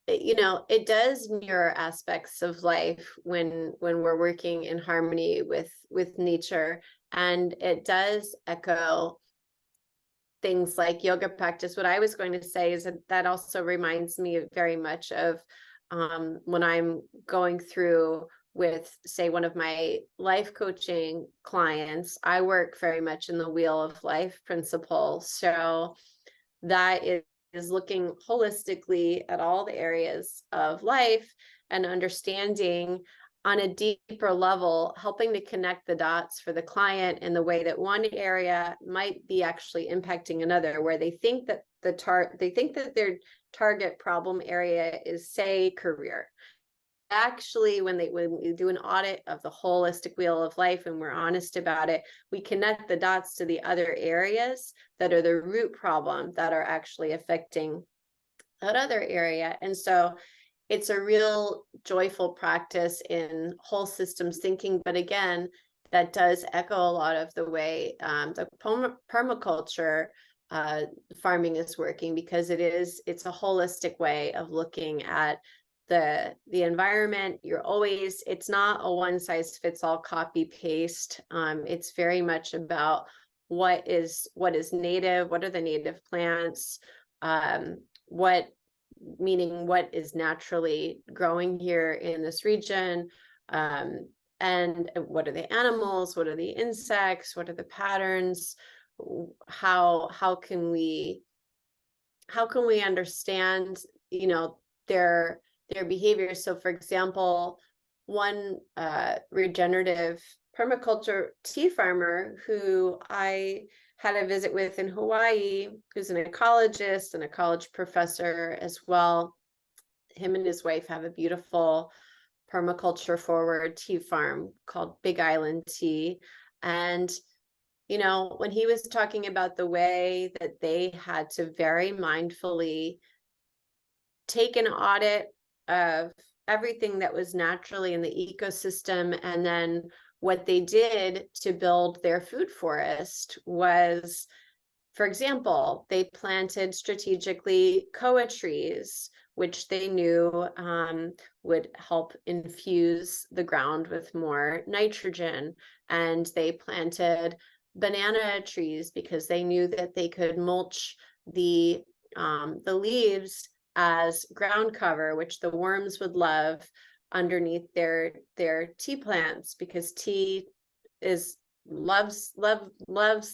it does mirror aspects of life when we're working in harmony with nature, and it does echo things like yoga practice. What I was going to say is that also reminds me very much of when I'm going through with, say, one of my life coaching clients. I work very much in the wheel of life principle. So that is looking holistically at all the areas of life and understanding on a deeper level, helping to connect the dots for the client in the way that one area might be actually impacting another, where they think that their target problem area is, say, career. Actually, when we do an audit of the holistic wheel of life and we're honest about it, we connect the dots to the other areas that are the root problem that are actually affecting that other area. And so it's a real joyful practice in whole systems thinking. But again, that does echo a lot of the way the permaculture farming is working, because it's a holistic way of looking at the environment. It's not a one size fits all copy paste. It's very much about what is native, what are the native plants, what is naturally growing here in this region, and what are the animals, what are the insects, what are the patterns, how can we understand their behavior. So for example, one regenerative permaculture tea farmer who I had a visit with in Hawaii, who's an ecologist and a college professor as well. Him and his wife have a beautiful permaculture forward tea farm called Big Island Tea. And when he was talking about the way that they had to very mindfully take an audit of everything that was naturally in the ecosystem, and then what they did to build their food forest was For example, they planted strategically koa trees, which they knew would help infuse the ground with more nitrogen. And they planted banana trees because they knew that they could mulch the leaves as ground cover, which the worms would love underneath their tea plants, because tea is loves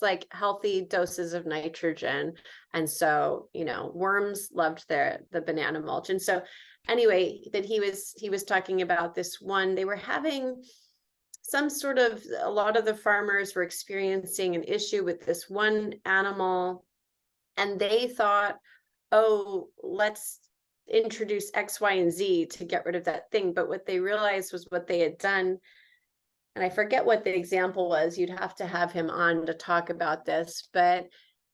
like healthy doses of nitrogen. And so, worms loved the banana mulch. And so anyway, that he was talking about this one, they were having some sort of, a lot of the farmers were experiencing an issue with this one animal, and they thought, oh, let's introduce X, Y, and Z to get rid of that thing. But what they realized was what they had done, and I forget what the example was, you'd have to have him on to talk about this, but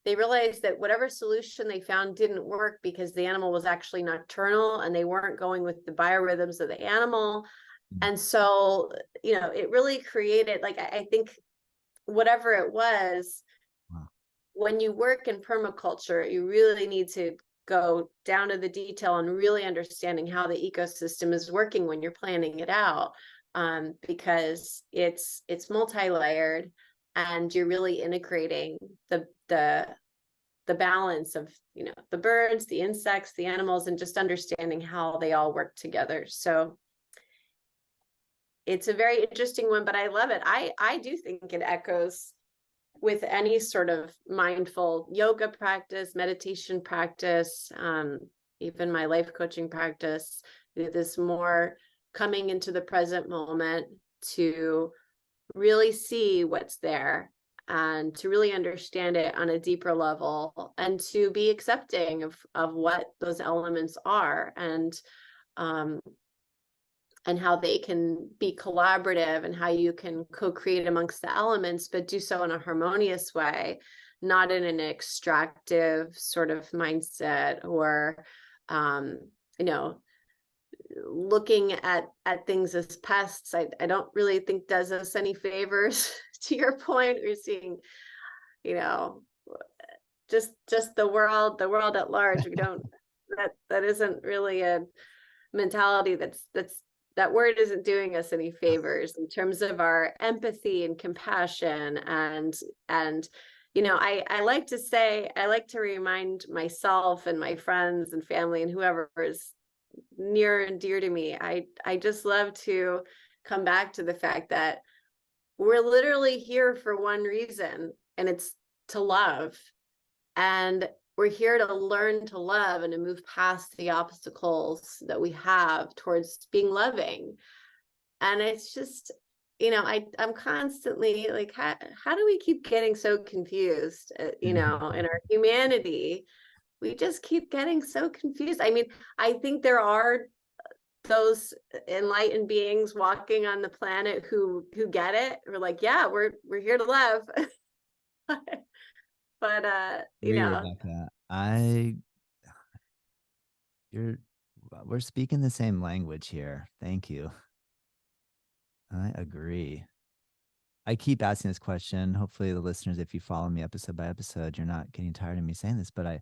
they realized that whatever solution they found didn't work because the animal was actually nocturnal and they weren't going with the biorhythms of the animal. And so, it really created, like, I think whatever it was, Wow. when you work in permaculture, you really need to go down to the detail and really understanding how the ecosystem is working when you're planning it out, because it's multi-layered, and you're really integrating the balance of the birds, the insects, the animals, and just understanding how they all work together. So it's a very interesting one, but I love it. I do think it echoes with any sort of mindful yoga practice, meditation practice, even my life coaching practice, this more coming into the present moment to really see what's there and to really understand it on a deeper level, and to be accepting of what those elements are, and how they can be collaborative, and how you can co-create amongst the elements, but do so in a harmonious way, not in an extractive sort of mindset, or looking at things as pests. I don't really think does us any favors. To your point, we're seeing, just the world at large. We don't, that isn't really a mentality that word isn't doing us any favors in terms of our empathy and compassion. And I like to say, I like to remind myself and my friends and family and whoever is near and dear to me, I just love to come back to the fact that we're literally here for one reason, and it's to love. And we're here to learn to love and to move past the obstacles that we have towards being loving. And it's just, I'm constantly like, how do we keep getting so confused, in our humanity? We just keep getting so confused. I mean, I think there are those enlightened beings walking on the planet who get it. We're like, yeah, we're here to love. But Agree, Rebecca. You're we're speaking the same language here. Thank you. I agree. I keep asking this question. Hopefully the listeners, if you follow me episode by episode, you're not getting tired of me saying this, but I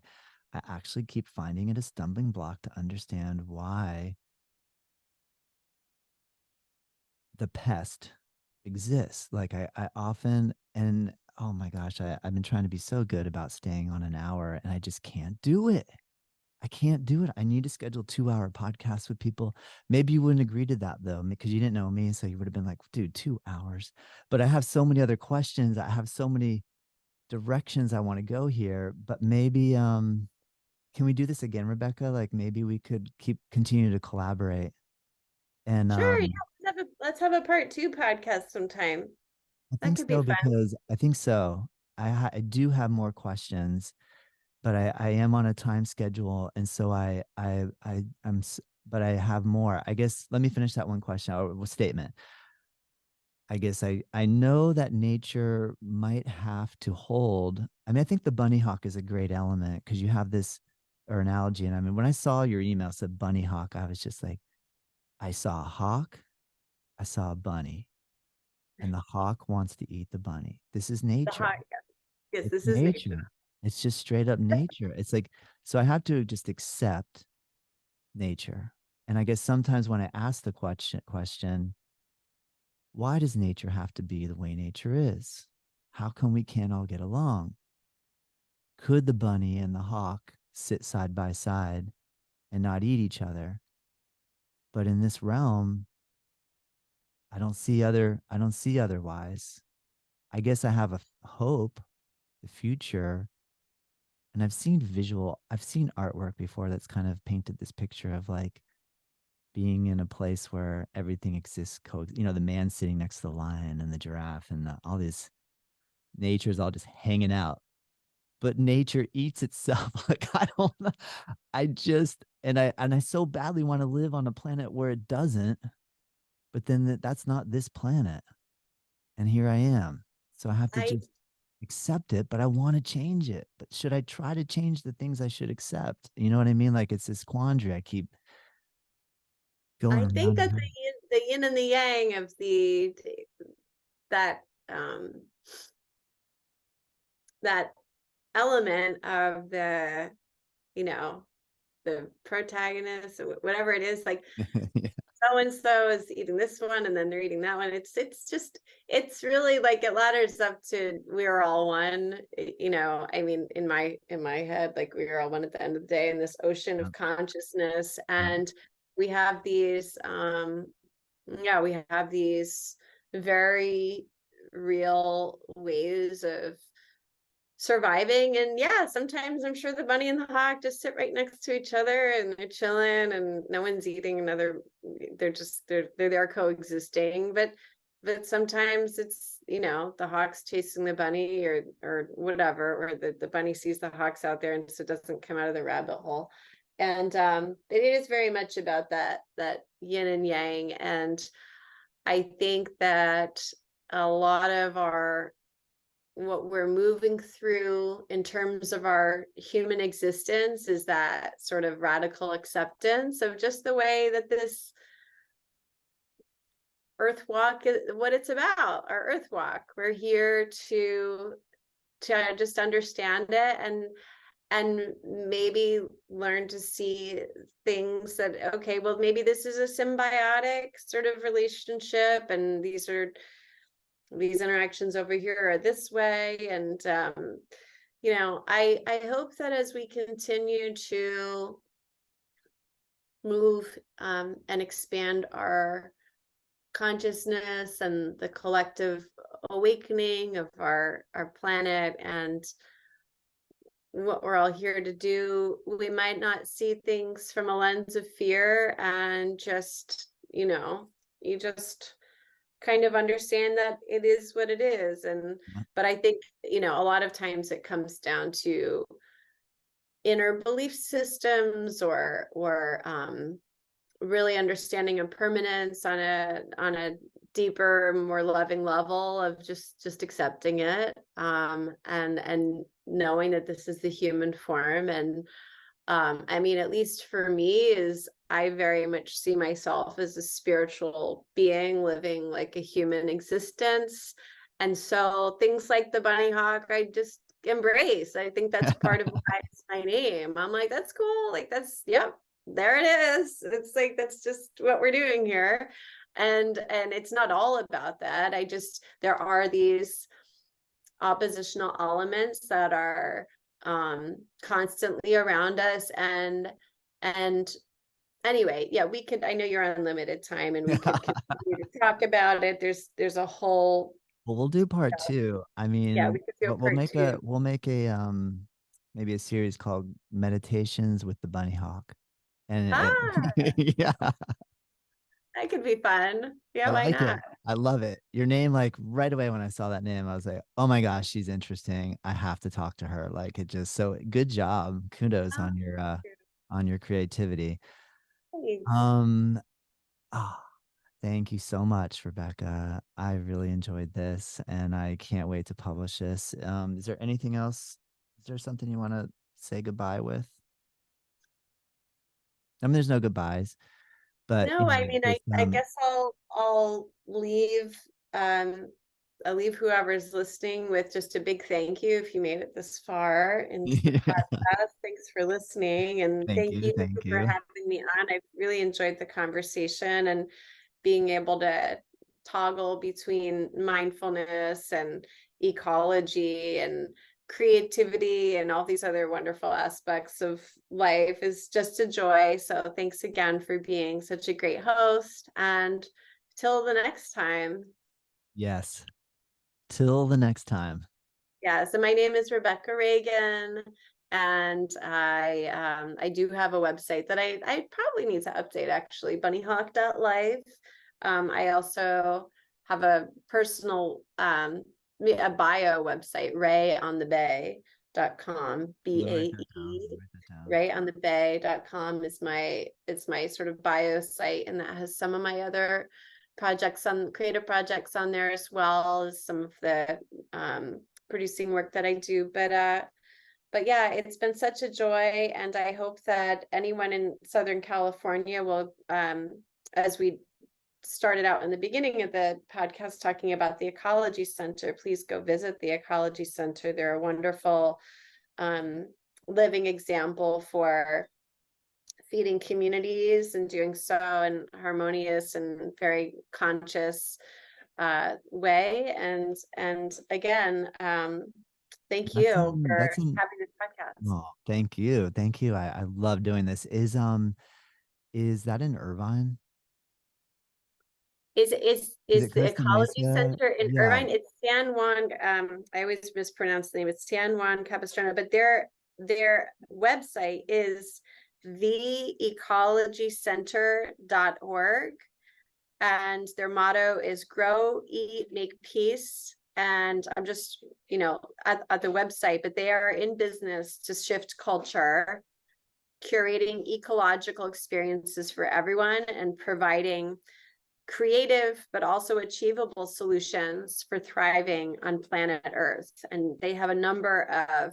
actually keep finding it a stumbling block to understand why the pest exists. Like I often, and oh my gosh, I've been trying to be so good about staying on an hour, and I just can't do it. I can't do it. I need to schedule 2-hour podcasts with people. Maybe you wouldn't agree to that though, because you didn't know me. So you would have been like, dude, 2 hours. But I have so many other questions. I have so many directions I want to go here. But maybe can we do this again, Rebecca? Like maybe we could continue to collaborate. And sure, yeah, let's have a part 2 podcast sometime. I That think could be so, fun. because I think so. I do have more questions, but I am on a time schedule, and so but I have more. I guess let me finish that one question or statement. I guess I know that nature might have to hold. I mean, I think the bunnyhawk is a great element because you have this or analogy. And I mean, when I saw your email said bunnyhawk, I was just like, I saw a hawk, I saw a bunny, and the hawk wants to eat the bunny. This is The nature. hot, yes, It's this is nature. nature. It's just straight up nature. It's like, so I have to just accept nature. And I guess sometimes when I ask the question, why does nature have to be the way nature is? How come we can't all get along? Could the bunny and the hawk sit side by side and not eat each other? But in this realm, I don't see otherwise. I guess I have a hope, the future. And I've seen artwork before that's kind of painted this picture of like being in a place where everything exists, the man sitting next to the lion and the giraffe and all this nature's all just hanging out. But nature eats itself. Like I don't know. I so badly want to live on a planet where it doesn't, but then that's not this planet. And here I am. So I have to I just accept it, but I want to change it. But should I try to change the things I should accept? You know what I mean? Like it's this quandary. I keep going I think around and that around. the yin and the yang of the that um that element of the, you know, the protagonist or whatever it is, like Yeah. so and so is eating this one and then they're eating that one. It's just it's really like it ladders up to we're all one. You know, I mean, in my head, like we are all one at the end of the day in this ocean Yeah. of consciousness. Yeah. And we have these yeah, we have these very real ways of surviving. And yeah, sometimes I'm sure the bunny and the hawk just sit right next to each other and they're chilling and no one's eating another. They're there coexisting. But sometimes it's, you know, the hawk's chasing the bunny or whatever, or the bunny sees the hawks out there and so it doesn't come out of the rabbit hole. And it is very much about that yin and yang. And I think that a lot of our what we're moving through in terms of our human existence is that sort of radical acceptance of just the way that this earth walk is what it's about. Our earth walk, we're here to just understand it and maybe learn to see things that, okay, well, maybe this is a symbiotic sort of relationship and these interactions over here are this way. And you know, I hope that as we continue to move and expand our consciousness and the collective awakening of our planet and what we're all here to do, we might not see things from a lens of fear and just, you know, you just kind of understand that it is what it is. And but I think, you know, a lot of times it comes down to inner belief systems or really understanding impermanence on a deeper, more loving level of just accepting it, and knowing that this is the human form. And I mean, at least for me, is I very much see myself as a spiritual being living like a human existence. And so things like the bunny hawk, I just embrace. I think that's part of why it's my name. I'm like, that's cool. Like that's, yep, there it is. It's like that's just what we're doing here. And it's not all about that. I just there are these oppositional elements that are constantly around us. And anyway, yeah, we could, I know you're on limited time and we could continue to talk about it. There's a whole, Well, we'll do part two. I yeah, we mean, could do a but part two. we'll make a maybe a series called Meditations with the Bunny Hawk. And Ah, yeah, that could be fun. I Yeah, why like not? it. I love it. Your name, like right away when I saw that name, I was like, oh my gosh, she's interesting. I have to talk to her. Like it just so good job. Kudos Oh, on your creativity. thanks. Um oh, thank you so much, Rebecca. I really enjoyed this and I can't wait to publish this. Is there anything else? Is there something you want to say goodbye with? I mean, there's no goodbyes, but you No, I know, mean, just I guess I'll leave um leave whoever's listening with just a big thank you if you made it this far into the Yeah. podcast. Thanks for listening, and Thank thank you. you Thank for you. having me on. I've really enjoyed the conversation and being able to toggle between mindfulness and ecology and creativity and all these other wonderful aspects of life is just a joy. So thanks again for being such a great host, and till the next time. Yes. Till the next time. Yeah, so my name is Rebecca Reagan, and I do have a website that I probably need to update, actually, bunnyhawk.life. I also have a personal a bio website, rayonthebay.com, I'm gonna write that down. BAE. Write that down. Rayonthebay.com is it's my sort of bio site, and that has some of my other projects on creative projects on there, as well as some of the producing work that I do. But yeah, it's been such a joy, and I hope that anyone in Southern California will, as we started out in the beginning of the podcast talking about the Ecology Center, please go visit the Ecology Center. They're a wonderful living example for feeding communities and doing so in harmonious and very conscious way. And again, thank That's you for that's an having this podcast. oh, thank you. Thank you. I love doing this. Is that in Irvine? Is Is it the Costa Ecology Mesa? Center in Yeah. Irvine? It's San Juan. I always mispronounce the name. It's San Juan Capistrano, but their website is theecologycenter.org, and their motto is grow, eat, make peace. And I'm just, at the website, but they are in business to shift culture, curating ecological experiences for everyone, and providing creative but also achievable solutions for thriving on planet Earth. And they have a number of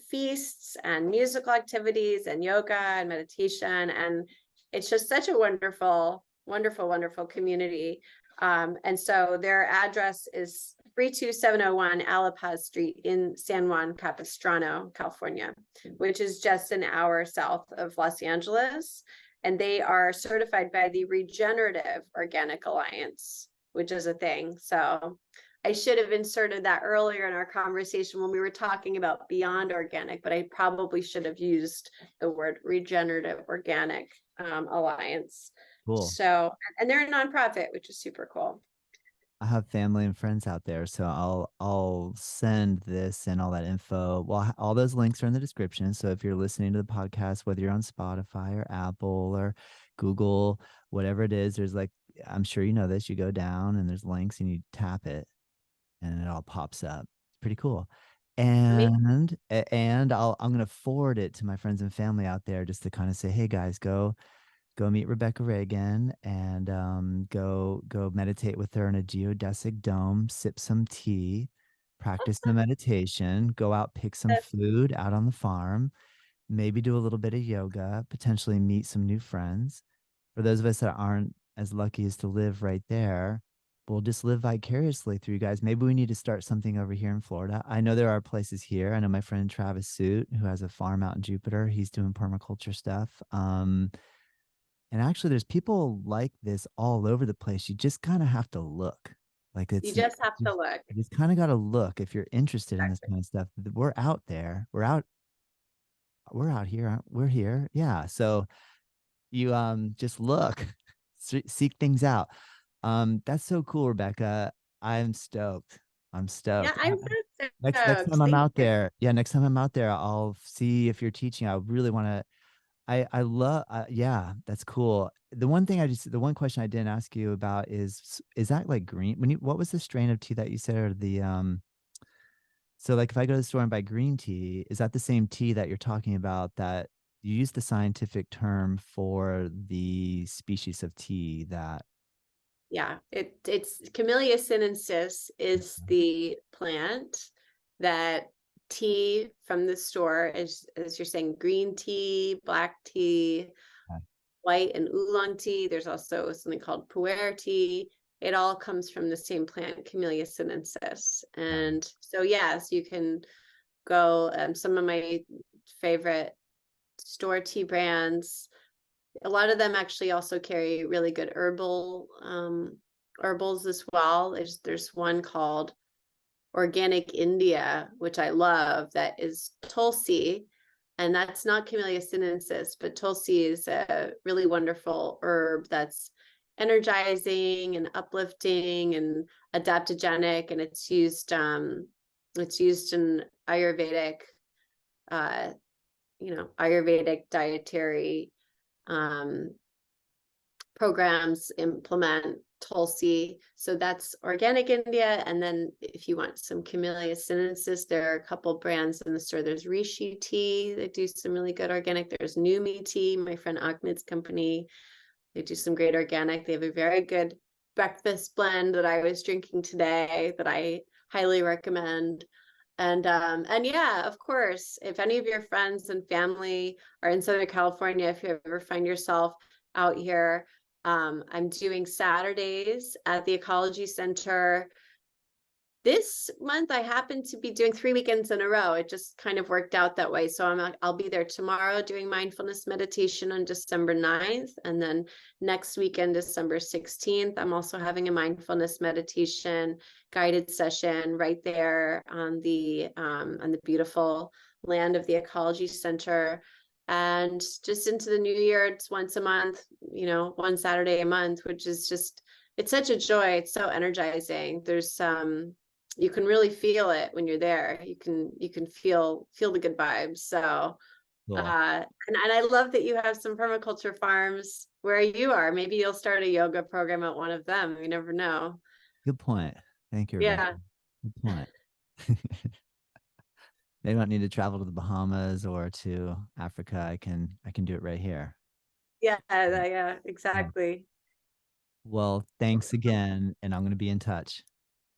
feasts and musical activities and yoga and meditation, and it's just such a wonderful, wonderful, wonderful community. And so their address is 32701 Alapaz Street in San Juan Capistrano, California, which is just an hour south of Los Angeles. And they are certified by the Regenerative Organic Alliance, which is a thing. So I should have inserted that earlier in our conversation when we were talking about beyond organic, but I probably should have used the word Regenerative Organic Alliance. Cool. So, and they're a nonprofit, which is super cool. I have family and friends out there, so I'll send this and all that info. Well, all those links are in the description. So if you're listening to the podcast, whether you're on Spotify or Apple or Google, whatever it is, there's like, I'm sure you know this. You go down and there's links and you tap it and it all pops up. Pretty cool. And I'm gonna forward it to my friends and family out there just to kind of say, hey guys, go meet Rebecca Reagan and go meditate with her in a geodesic dome, sip some tea, practice the meditation, go out, pick some food out on the farm, maybe do a little bit of yoga, potentially meet some new friends. For those of us that aren't as lucky as to live right there, we'll just live vicariously through you guys. Maybe we need to start something over here in Florida. I know there are places here. I know my friend Travis Suit, who has a farm out in Jupiter, he's doing permaculture stuff. And actually, there's people like this all over the place. You just kind of have to look. Like You it's just have to look. you just kind of got to look if you're interested in this kind of stuff. We're out there. We're out here. We're here. Yeah. So you just look, seek things out. That's so cool, Rebecca. I'm stoked. I'm Yeah, stoked. I'm so Next stoked. time I'm Thank out you. there, yeah, next time I'm out there, I'll see if you're teaching. I really want to I love yeah, that's cool. The one question I didn't ask you about is that like green when you what was the strain of tea that you said or the so like if I go to the store and buy green tea, is that the same tea that you're talking about that you use the scientific term for the species of tea that Yeah, it's Camellia sinensis is the plant that tea from the store is, as you're saying, green tea, black tea, white and oolong tea. There's also something called pu'er tea. it all comes from the same plant, Camellia sinensis. Yeah. And so, yes, you can go, some of my favorite store tea brands, a lot of them actually also carry really good herbals as well. There's one called Organic India, which I love, that is Tulsi, and that's not Camellia sinensis, but Tulsi is a really wonderful herb that's energizing and uplifting and adaptogenic, and it's used in Ayurvedic, uh, Ayurvedic dietary um, programs implement Tulsi. So that's Organic India. And then if you want some Camellia sinensis, there are a couple brands in the store. There's Rishi tea. They do some really good organic. There's Numi tea, my friend Ahmed's company. They do some great organic. They have a very good breakfast blend that I was drinking today that I highly recommend. And yeah, of course, if any of your friends and family are in Southern California, if you ever find yourself out here, I'm doing Saturdays at the Ecology Center. This month, I happen to be doing 3 weekends in a row. It just kind of worked out that way. So I'll be there tomorrow doing mindfulness meditation on December 9th. And then next weekend, December 16th, I'm also having a mindfulness meditation guided session right there on the beautiful land of the Ecology Center. And just into the new year, it's once a month, one Saturday a month, which is just, it's such a joy. It's so energizing. There's you can really feel it when you're there. You can feel the good vibes. So Cool. and I love that you have some permaculture farms where you are. Maybe you'll start a yoga program at one of them. You never know. Good point. Thank you, Rebecca. Yeah. Good point. They don't need to travel to the Bahamas or to Africa. I can do it right here. Yeah, yeah, Yeah. exactly. Well, thanks again, and I'm going to be in touch.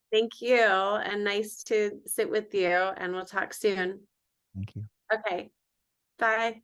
Thank you. And nice to sit with you. And we'll talk soon. Thank you. Okay. Bye.